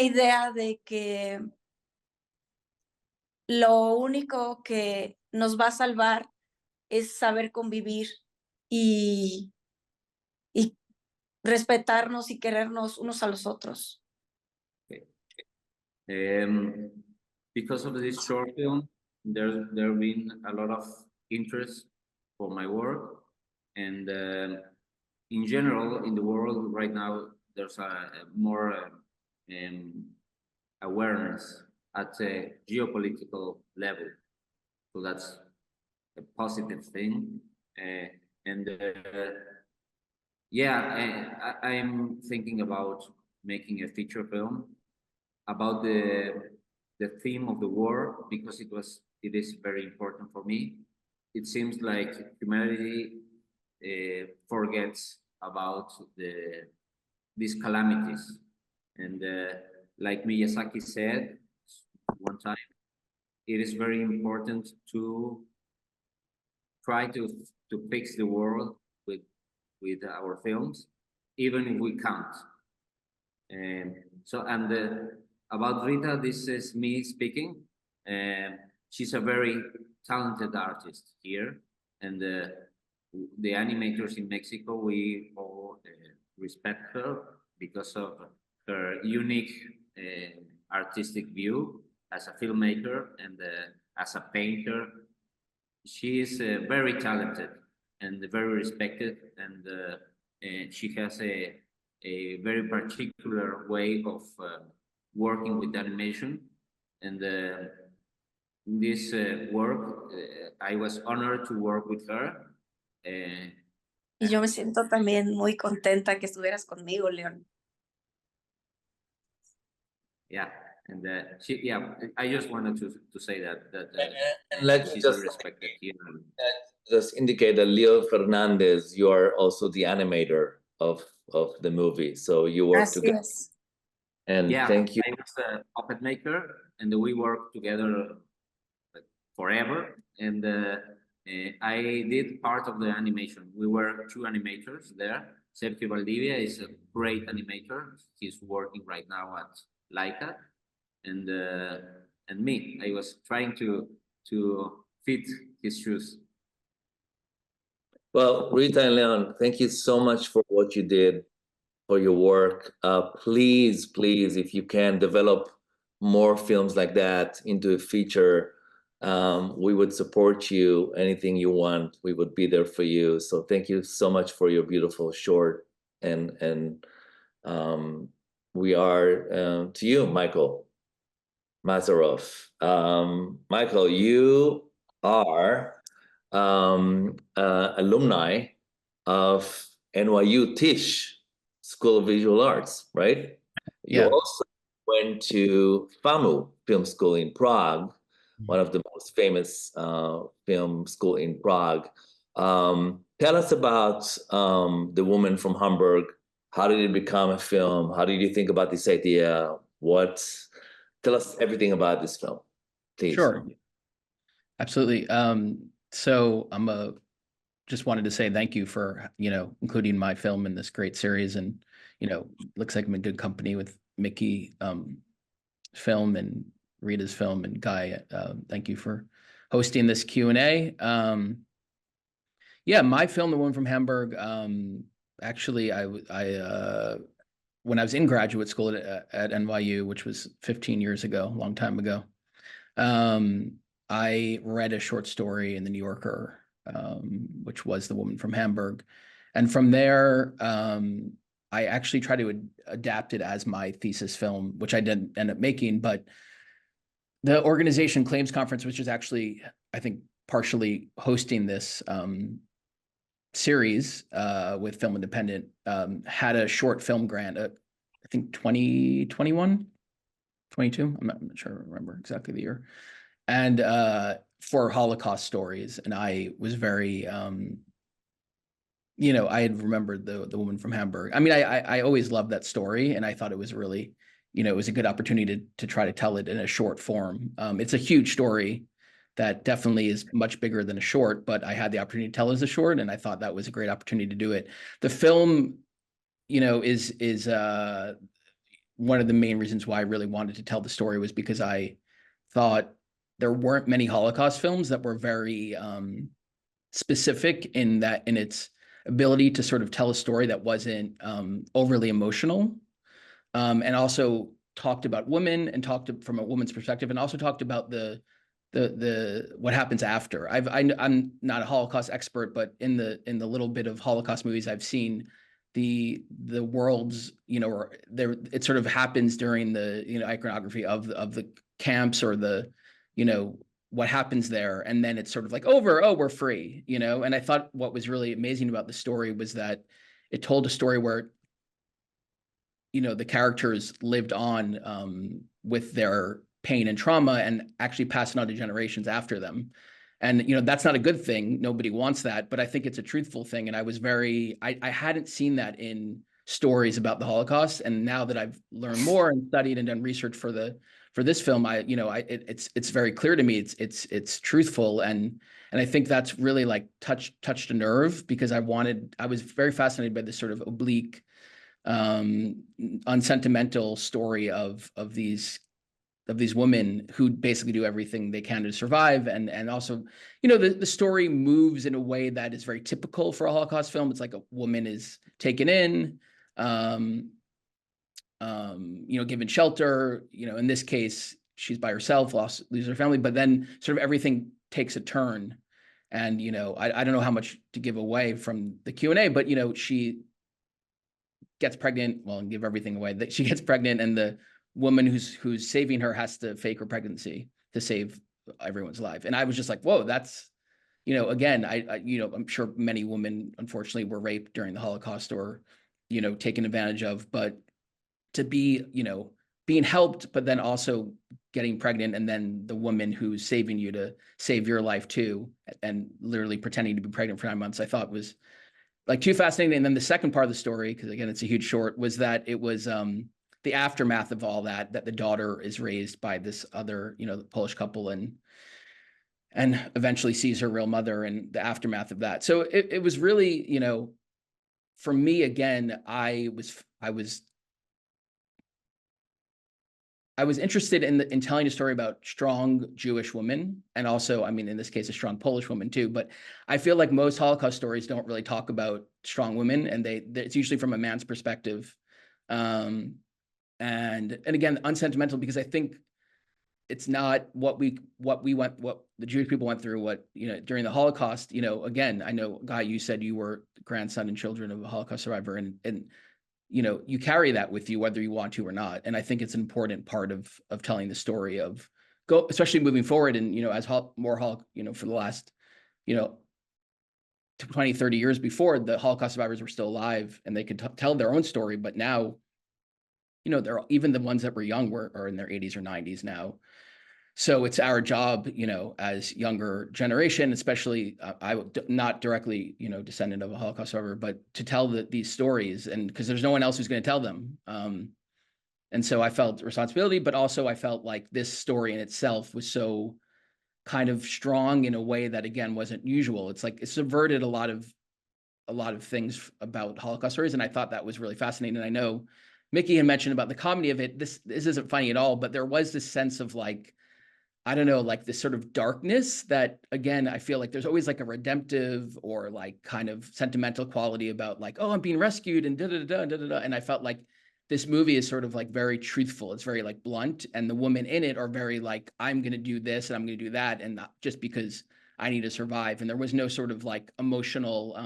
idea de que lo único que nos va a salvar es saber convivir y respetarnos y querernos unos a los otros. Okay. Because of this short film, there have been a lot of interest for my work, and in general, in the world right now, there's a more awareness at a geopolitical level. So that's a positive thing. And yeah, I'm thinking about making a feature film about the theme of the war, because it is very important for me. It seems like humanity forgets about these calamities, and like Miyazaki said one time, it is very important to try to fix the world with our films, even if we can't. And so, and about Rita, this is me speaking. She's a very talented artist here, and the animators in Mexico, we all respect her because of her unique artistic view as a filmmaker and as a painter. She is very talented and very respected, and she has a very particular way of working with animation. And in this work, I was honored to work with her. Y yo me siento también muy contenta que estuvieras conmigo, León. Yeah, and I just wanted to say that and let's she's just very respected here. just indicate that Leo Fernandez, you are also the animator of the movie, so you work Así together. es. And Yeah, thank you. I was a puppet maker, and we worked together forever. And I did part of the animation. We were two animators there. Sergio Valdivia is a great animator. He's working right now at Laika, and me. I was trying to fit his shoes. Well, Rita and Leon, thank you so much for what you did, for your work. Please, if you can, develop more films like that into a feature. We would support you. Anything you want, we would be there for you. So thank you so much for your beautiful short. And we are to you, Michael Masarof. Michael, you are alumni of NYU Tisch School of Visual Arts, right? You Yeah. also went to FAMU Film School in Prague, one of the most famous film school in Prague. Tell us about The Woman from Hamburg. How did it become a film? How did you think about this idea? Tell us everything about this film, please. Sure. Absolutely. So just wanted to say thank you for, including my film in this great series. And, looks like I'm in good company with Mickey film and Rita's film and Guy. Thank you for hosting this Q&A. Yeah, my film, The Woman from Hamburg, actually, when I was in graduate school at NYU, which was 15 years ago, a long time ago, I read a short story in the New Yorker, which was The Woman from Hamburg. And from there, I actually tried to adapt it as my thesis film, which I didn't end up making. But the organization Claims Conference, which is actually, I think, partially hosting this series with Film Independent, had a short film grant, I think 2021, 22, I'm not sure, I remember exactly the year. And for Holocaust stories. And I was very, I had remembered the Woman from Hamburg. I mean, I always loved that story, and I thought it was really, it was a good opportunity to try to tell it in a short form. It's a huge story that definitely is much bigger than a short, but I had the opportunity to tell it as a short, and I thought that was a great opportunity to do it. The film, is one of the main reasons why I really wanted to tell the story was because I thought there weren't many Holocaust films that were very specific in its ability to sort of tell a story that wasn't overly emotional, and also talked about women and talked from a woman's perspective, and also talked about the what happens after. I'm not a Holocaust expert, but in the little bit of Holocaust movies I've seen, the worlds, you know, or there, it sort of happens during the, you know, iconography of the camps, or the, you know, what happens there, and then it's sort of like over, oh, we're free, you know. And I thought what was really amazing about the story was that it told a story where, you know, the characters lived on with their pain and trauma, and actually passed it on to generations after them. And, you know, that's not a good thing. Nobody wants that, but I think it's a truthful thing. And I was I hadn't seen that in stories about the Holocaust. And now that I've learned more and studied and done research for this film, it's very clear to me. It's truthful. And I think that's really like touched a nerve, because I was very fascinated by this sort of oblique, unsentimental story of these women who basically do everything they can to survive. And also, you know, the story moves in a way that is very typical for a Holocaust film. It's like a woman is taken in, you know, given shelter, you know, in this case, she's by herself, loses her family, but then sort of everything takes a turn. And, you know, I don't know how much to give away from the Q&A, but, you know, she gets pregnant, well, and give everything away, that she gets pregnant, and the woman who's saving her has to fake her pregnancy to save everyone's life. And I was just like, whoa, that's, you know, again, I you know, I'm sure many women unfortunately were raped during the Holocaust, or, you know, taken advantage of, but to be, you know, being helped, but then also getting pregnant, and then the woman who's saving you to save your life too, and literally pretending to be pregnant for 9 months, I thought was like too fascinating. And then the second part of the story, because again, it's a huge short, was that it was the aftermath of all that the daughter is raised by this other, you know, the Polish couple, and eventually sees her real mother, and the aftermath of that. So it was really, you know, for me, again, I was interested in telling a story about strong Jewish women, and also, I mean, in this case, a strong Polish woman too. But I feel like most Holocaust stories don't really talk about strong women, and it's usually from a man's perspective, and again, unsentimental, because I think it's not what the Jewish people went through, what, you know, during the Holocaust. You know, again, I know, Guy, you said you were grandson and children of a Holocaust survivor, and you know, you carry that with you whether you want to or not. And I think it's an important part of telling the story of especially moving forward. And, you know, as you know, for the last, you know, 20, 30 years before, the Holocaust survivors were still alive and they could tell their own story. But now, you know, even the ones that were young are in their 80s or 90s now. So it's our job, you know, as younger generation, especially not directly, you know, descendant of a Holocaust survivor, but to tell these stories, and because there's no one else who's going to tell them. And so I felt responsibility, but also I felt like this story in itself was so kind of strong in a way that, again, wasn't usual. It's like it subverted a lot of things about Holocaust stories, and I thought that was really fascinating. And I know Mickey had mentioned about the comedy of it. This isn't funny at all, but there was this sense of like, I don't know, like this sort of darkness that, again, I feel like there's always like a redemptive or like kind of sentimental quality about like, oh, I'm being rescued and da-da-da-da-da-da. And I felt like this movie is sort of like very truthful. It's very like blunt. And the women in it are very like, I'm going to do this and I'm going to do that. And not just because I need to survive. And there was no sort of like emotional,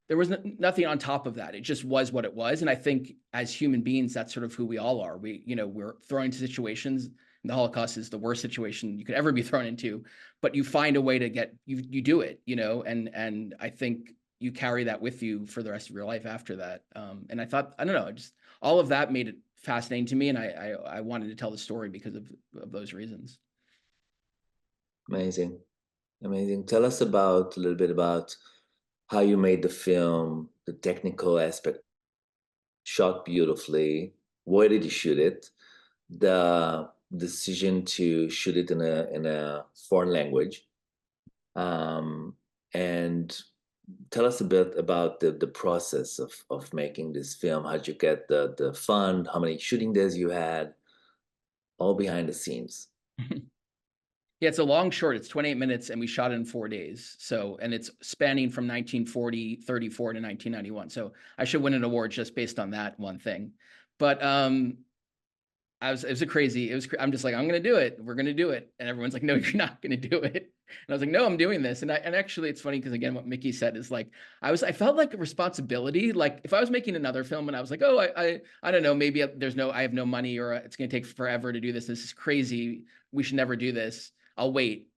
there was nothing on top of that. It just was what it was. And I think as human beings, that's sort of who we all are. We're thrown into situations. The Holocaust is the worst situation you could ever be thrown into, but you find a way to you do it, you know, and I think you carry that with you for the rest of your life after that. And I thought, I don't know, just all of that made it fascinating to me. And I wanted to tell the story because of those reasons. Amazing. Tell us a little bit about how you made the film, the technical aspect. Shot beautifully. Where did you shoot it? The decision to shoot it in a foreign language, and tell us a bit about the process of making this film. How'd you get the fund? How many shooting days you had? All behind the scenes. Yeah, it's a long short. It's 28 minutes, and we shot it in 4 days. So, and it's spanning from 1934 to 1991. So I should win an award just based on that one thing. But it was a crazy, I'm just like, I'm going to do it. We're going to do it. And everyone's like, no, you're not going to do it. And I was like, no, I'm doing this. And actually it's funny because again, what Mickey said is like, I felt like a responsibility. Like if I was making another film and I was like, oh, I don't know, maybe I have no money, or it's going to take forever to do this. This is crazy. We should never do this. I'll wait.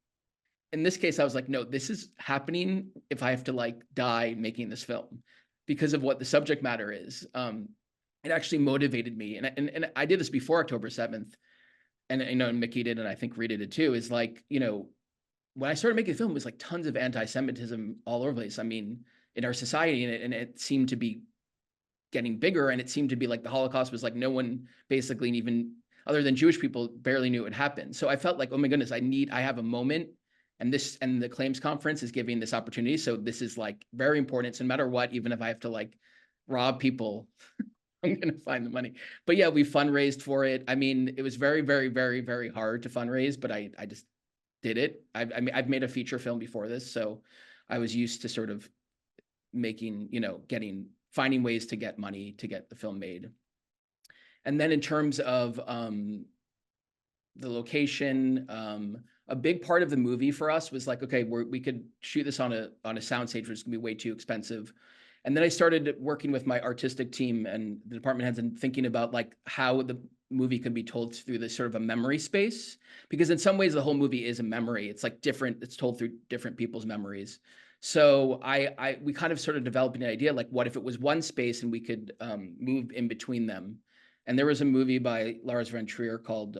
In this case, I was like, no, this is happening if I have to like die making this film because of what the subject matter is. It actually motivated me. And I did this before October 7th. And you know, Mickey did, and I think Rita did too, is like, you know, when I started making the film, it was like tons of anti-Semitism all over the place. I mean, in our society, and it seemed to be getting bigger, and it seemed to be like the Holocaust was like no one basically, even other than Jewish people, barely knew it happened. So I felt like, oh my goodness, I have a moment, and the claims conference is giving this opportunity. So this is like very important. So no matter what, even if I have to like rob people, I'm going to find the money. But yeah, we fundraised for it. I mean, it was very, very, very, very hard to fundraise, but I just did it. I've made a feature film before this, so I was used to sort of making, you know, finding ways to get money to get the film made. And then in terms of the location, a big part of the movie for us was like, okay, we could shoot this on a soundstage, which is gonna be way too expensive. And then I started working with my artistic team and the department heads and thinking about like how the movie could be told through this sort of a memory space, because in some ways the whole movie is a memory. It's like different, it's told through different people's memories. So we kind of started developing an idea, like what if it was one space and we could move in between them. And there was a movie by Lars von Trier called,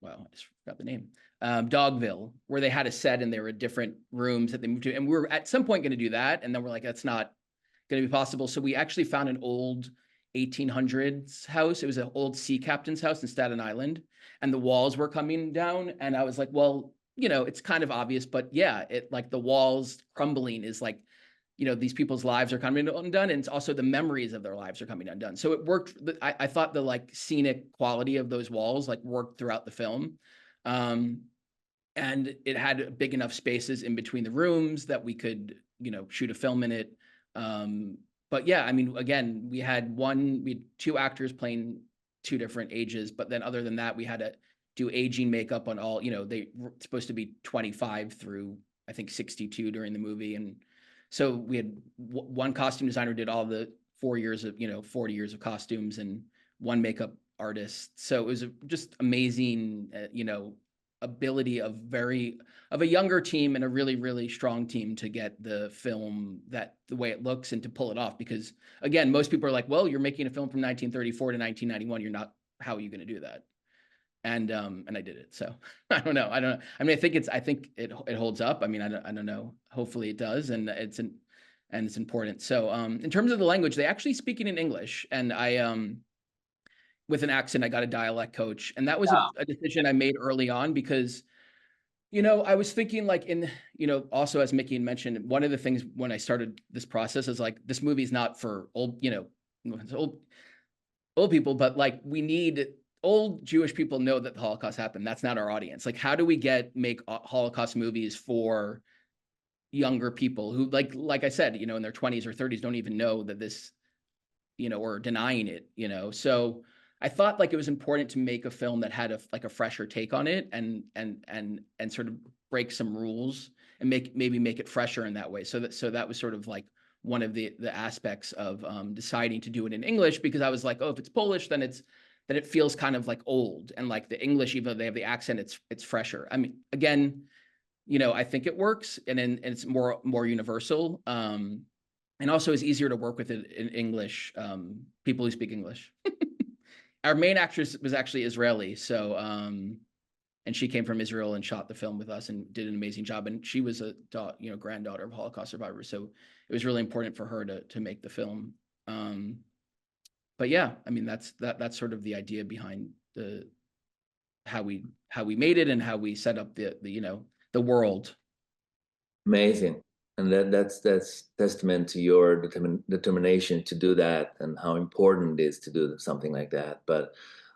wow, I just forgot the name, Dogville, where they had a set and there were different rooms that they moved to. And we were at some point going to do that. And then we're like, that's not going to be possible. So we actually found an old 1800s house. It was an old sea captain's house in Staten Island, and the walls were coming down. And I was like, well, you know, it's kind of obvious, but yeah, it like the walls crumbling is like, you know, these people's lives are coming undone, and it's also the memories of their lives are coming undone. So it worked. I thought the like scenic quality of those walls like worked throughout the film. And it had big enough spaces in between the rooms that we could, you know, shoot a film in it. But yeah, I mean, again, we had two actors playing two different ages, but then other than that, we had to do aging makeup on all, you know, they were supposed to be 25 through, I think 62 during the movie. And so we had one costume designer did all the 40 years of costumes, and one makeup artist. So it was just amazing, you know, ability of a younger team and a really, really strong team to get the film the way it looks and to pull it off. Because again, most people are like, well, you're making a film from 1934 to 1991. You're not, how are you going to do that? And I did it. So I don't know. I mean, I think it holds up. I mean, I don't know. Hopefully it does. And it's important. So in terms of the language, they actually speak it in English, and with an accent, I got a dialect coach. And that was a decision I made early on because, you know, I was thinking like you know, also as Mickey mentioned, one of the things when I started this process is like, this movie's not for old, you know, old people, but like we need old Jewish people know that the Holocaust happened. That's not our audience. Like, how do we make Holocaust movies for younger people who like I said, you know, in their 20s or 30s don't even know that this, you know, or denying it, you know? So I thought like it was important to make a film that had a fresher take on it and sort of break some rules and maybe make it fresher in that way. So that was sort of like one of the aspects of deciding to do it in English, because I was like, oh, if it's Polish, then it feels kind of like old, and like the English, even though they have the accent, it's fresher. I mean, again, you know, I think it works, and it's more universal. And also is easier to work with it in English, people who speak English. Our main actress was actually Israeli, so and she came from Israel and shot the film with us and did an amazing job. And she was a granddaughter of Holocaust survivors, so it was really important for her to make the film. But yeah, I mean that's sort of the idea behind how we made it and how we set up the you know, the world. Amazing. And that's testament to your determination to do that, and how important it is to do something like that. But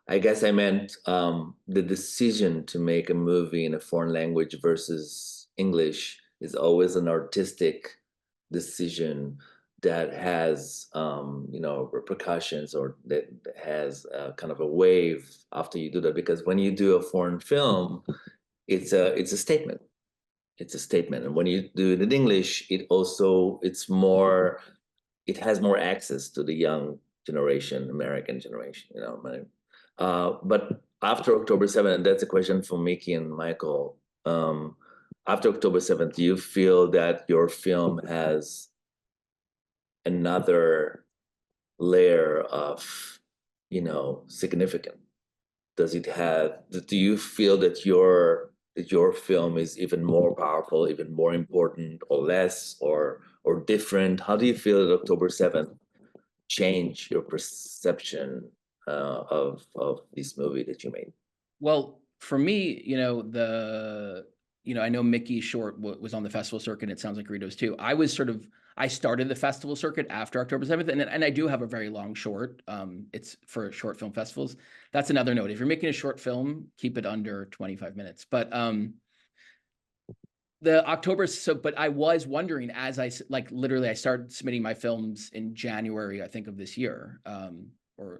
I guess I meant the decision to make a movie in a foreign language versus English is always an artistic decision that has, repercussions, or that has kind of a wave after you do that. Because when you do a foreign film, it's a statement. It's a statement, and when you do it in English, it has more access to the young generation, American generation, but after October 7th, and that's a question for Mickey and Michael, after October 7th, do you feel that your film has another layer of, significance? Do you feel that your film is even more powerful, even more important, or less, or different? How do you feel that October 7th change your perception of this movie that you made? Well, for me, I know Mickey short was on the festival circuit. It sounds like Rita's too. I started the festival circuit after October 7th, and I do have a very long short. It's for short film festivals. That's another note. If you're making a short film, keep it under 25 minutes. But but I was wondering, as I started submitting my films in January, I think, of this year, the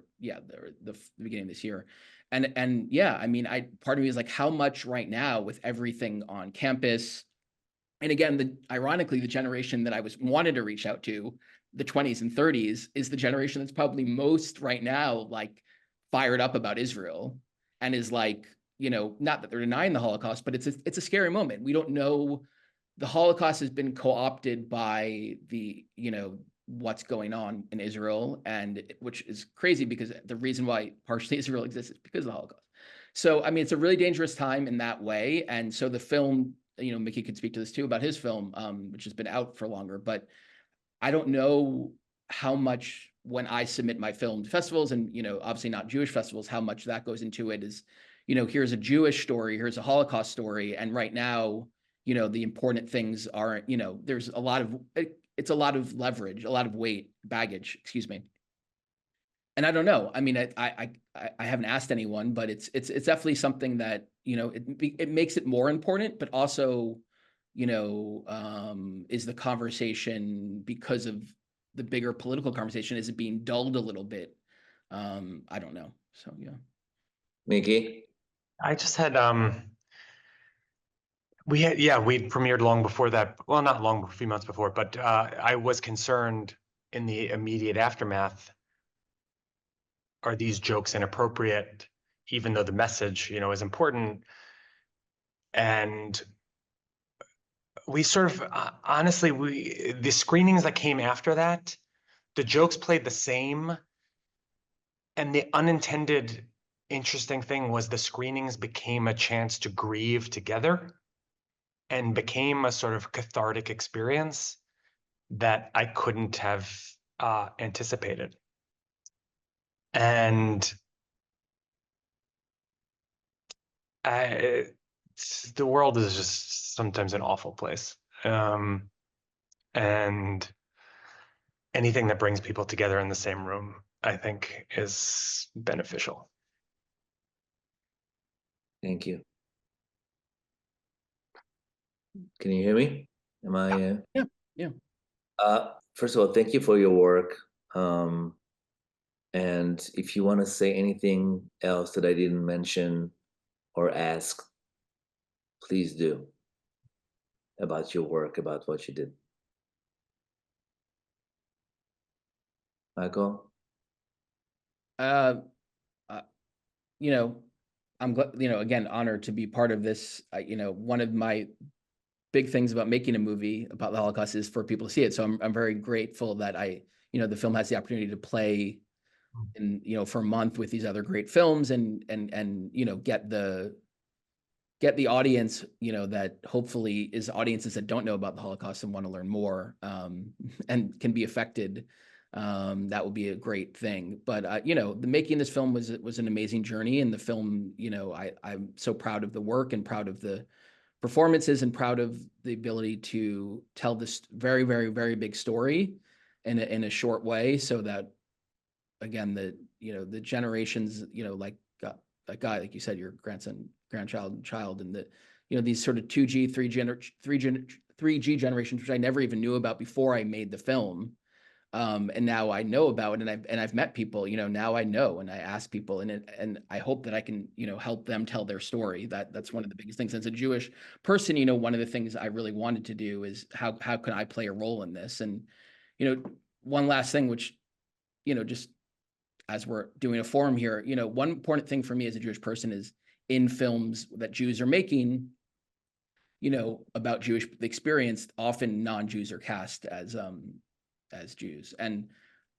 beginning of this year. And yeah, I mean, part of me is like, how much right now with everything on campus, and again, ironically, the generation that I wanted to reach out to, the 20s and 30s, is the generation that's probably most right now, like, fired up about Israel, and is like, not that they're denying the Holocaust, but it's a scary moment. We don't know. The Holocaust has been co-opted by what's going on in Israel, and which is crazy, because the reason why partially Israel exists is because of the Holocaust. So, I mean, it's a really dangerous time in that way. And so the film, Mickey could speak to this too about his film, which has been out for longer, but I don't know how much, when I submit my film to festivals, and, obviously not Jewish festivals, how much that goes into it is, here's a Jewish story, here's a Holocaust story. And right now, the important things are, there's it's a lot of leverage, a lot of weight, baggage, excuse me. And I don't know. I mean, I haven't asked anyone, but it's definitely something that, it makes it more important, but also, is the conversation, because of the bigger political conversation, is it being dulled a little bit? I don't know. So, yeah. Mickey? I just had we premiered long before that. Well, not long, a few months before, but I was concerned in the immediate aftermath, are these jokes inappropriate, even though the message, is important? And we sort of, honestly, the screenings that came after that, the jokes played the same. And the unintended interesting thing was the screenings became a chance to grieve together, and became a sort of cathartic experience that I couldn't have anticipated. And the world is just sometimes an awful place. And anything that brings people together in the same room, I think, is beneficial. Thank you. Can you hear me? Am I? Yeah. First of all, thank you for your work. And if you want to say anything else that I didn't mention or ask, please do, about your work, about what you did. Michael? I'm glad, again, honored to be part of this. One of my big things about making a movie about the Holocaust is for people to see it. So I'm very grateful that the film has the opportunity to play in, for a month with these other great films, and get the audience, that hopefully is audiences that don't know about the Holocaust and want to learn more, and can be affected. That would be a great thing. But the making this film was an amazing journey, and the film, I'm so proud of the work, and proud of the performances, and proud of the ability to tell this very, very, very big story in a short way, so that, again, the generations, like that guy, like you said, your grandchild, and child, and the, these sort of 2G, 3G generations, which I never even knew about before I made the film. And now I know about it, and I've met people, now I know, and I ask people, and I hope that I can, help them tell their story. That's one of the biggest things. As a Jewish person, one of the things I really wanted to do is how can I play a role in this? And, one last thing, which, just as we're doing a forum here, one important thing for me as a Jewish person is in films that Jews are making, about Jewish experience, often non-Jews are cast as Jews. And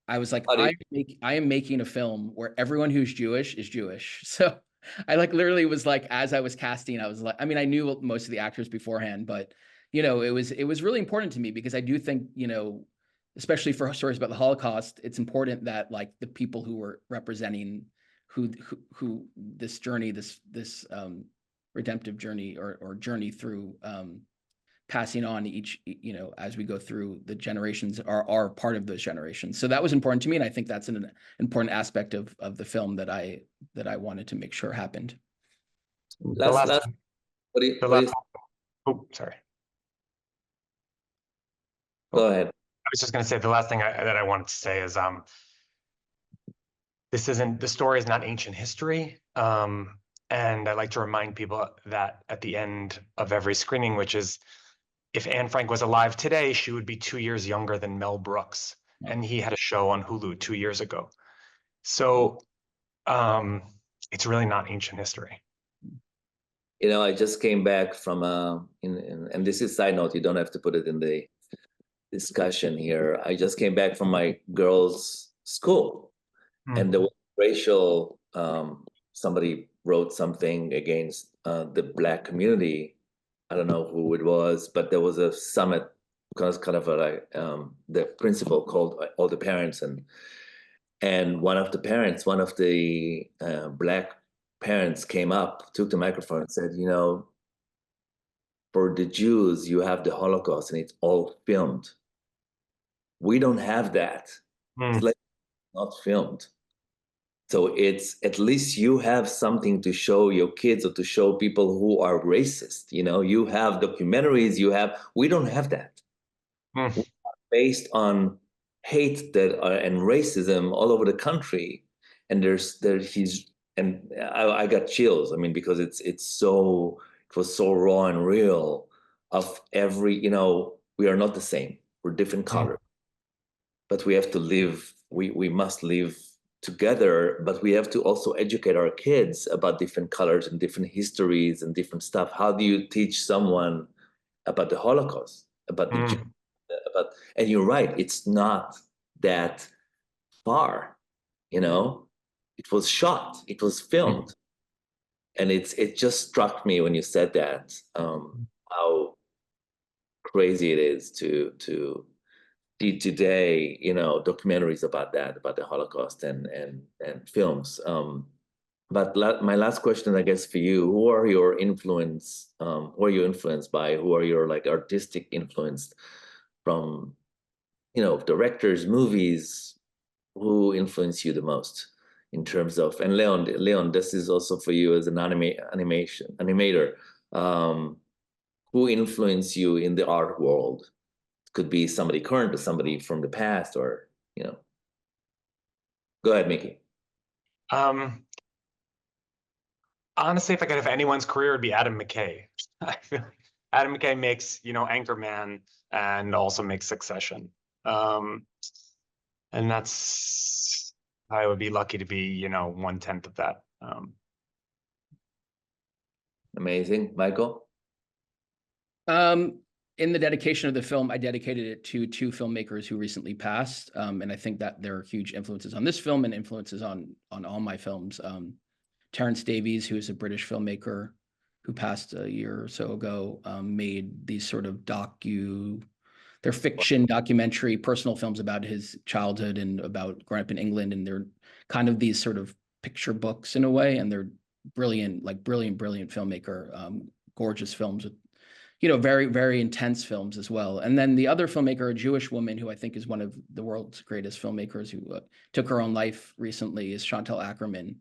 I was like, I am making a film where everyone who's Jewish is Jewish. So I literally was like, as I was casting, I was like, I mean, I knew most of the actors beforehand, but it was really important to me, because I do think, especially for stories about the Holocaust, it's important that like the people who were representing who this journey, this redemptive journey or journey through passing on each, as we go through the generations, are part of those generations. So that was important to me, and I think that's an important aspect of the film that I wanted to make sure happened. Oh, sorry. Go ahead. I was just going to say the last thing that I wanted to say is the story is not ancient history. And I like to remind people that at the end of every screening, which is, if Anne Frank was alive today, she would be 2 years younger than Mel Brooks. And he had a show on Hulu 2 years ago. So it's really not ancient history. I just came back from and this is side note, you don't have to put it in the discussion here. I just came back from my girls' school, and there was racial, somebody wrote something against the Black community. I don't know who it was, but there was a summit, kind of the principal called all the parents, and one of the Black parents came up, took the microphone and said, for the Jews, you have the Holocaust and it's all filmed. We don't have that. It's like not filmed. So it's, at least you have something to show your kids or to show people who are racist. You have documentaries, we don't have that. Based on hate and racism all over the country. And I got chills. I mean, because it was so raw and real of every, we are not the same. We're different colors, but we have to live, we must live together, but we have to also educate our kids about different colors and different histories and different stuff. How do you teach someone about the Holocaust, about the Jews, and you're right, it's not that far, it was shot, it was filmed. And it just struck me when you said that, how crazy it is to see today, documentaries about that, about the Holocaust and films. But my last question, I guess, for you, who are you influenced by? Who are your artistic influenced from, directors, movies? Who influence you the most in terms of, and Leon, this is also for you as an animator. Who influenced you in the art world? It could be somebody current or somebody from the past, or, Go ahead, Mickey. Honestly, if I could have anyone's career, it'd be Adam McKay. I feel like Adam McKay makes, Anchorman and also makes Succession. And I would be lucky to be, 1/10 of that. Amazing. Michael? In the dedication of the film, I dedicated it to 2 filmmakers who recently passed. And I think that there are huge influences on this film and influences on all my films. Terence Davies, who is a British filmmaker who passed a year or so ago, made these sort of they're fiction, documentary, personal films about his childhood and about growing up in England. And they're kind of these sort of picture books in a way. And they're brilliant filmmaker, gorgeous films with, very, very intense films as well. And then the other filmmaker, a Jewish woman who I think is one of the world's greatest filmmakers, who took her own life recently, is Chantal Ackerman,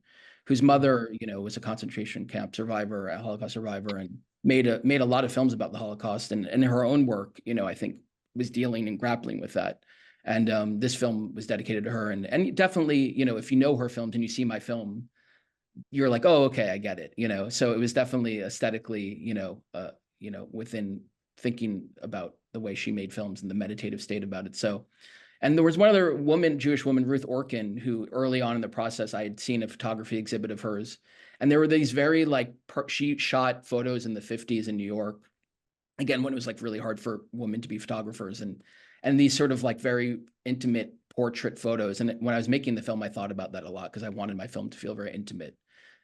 whose mother, you know, was a concentration camp survivor, a Holocaust survivor, and made a lot of films about the Holocaust, and her own work, you know, I think was dealing and grappling with that. And this film was dedicated to her. And definitely, you know, if you know her films and you see my film, you're like, oh, okay, I get it, you know. So it was definitely aesthetically, you know, within thinking about the way she made films and the meditative state about it. So, and there was one other woman, Jewish woman, Ruth Orkin, who early on in the process, I had seen a photography exhibit of hers. And there were these very like, she shot photos in the 50s in New York. Again, when it was like really hard for women to be photographers, and these sort of like very intimate portrait photos. And when I was making the film, I thought about that a lot because I wanted my film to feel very intimate.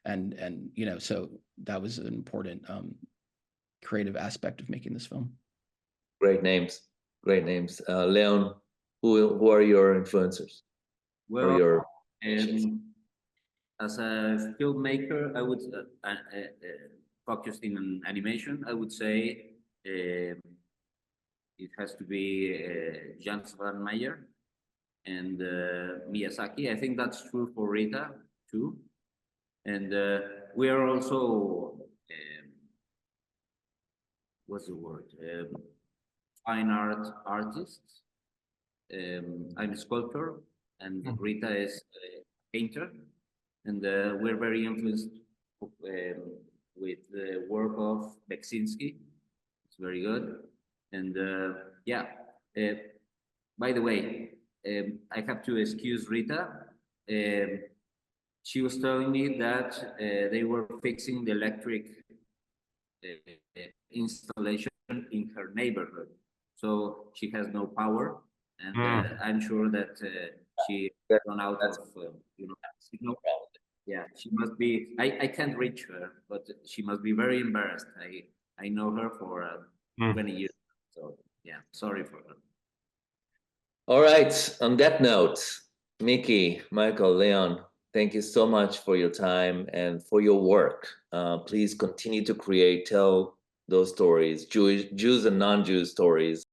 And you know, so that was an important creative aspect of making this film. Great names, great names. Leon, who are your influencers? Well, or your as a filmmaker, I would focused in animation. I would say it has to be Jan van Meyer and Miyazaki. I think that's true for Rita too. And we are also what's the word? Fine art artists. I'm a sculptor, and Rita is a painter, and we're very influenced with the work of Beksinski. It's very good, and yeah. By the way, I have to excuse Rita. She was telling me that they were fixing the electric installation in her neighborhood, so she has no power, and I'm sure that she run out of signal. Yeah, she must be. I can't reach her, but she must be very embarrassed. I know her for 20 years, so yeah, sorry for her. All right. On that note, Mickey, Michael, Leon, thank you so much for your time and for your work. Please continue to tell those stories, Jews and non-Jews stories.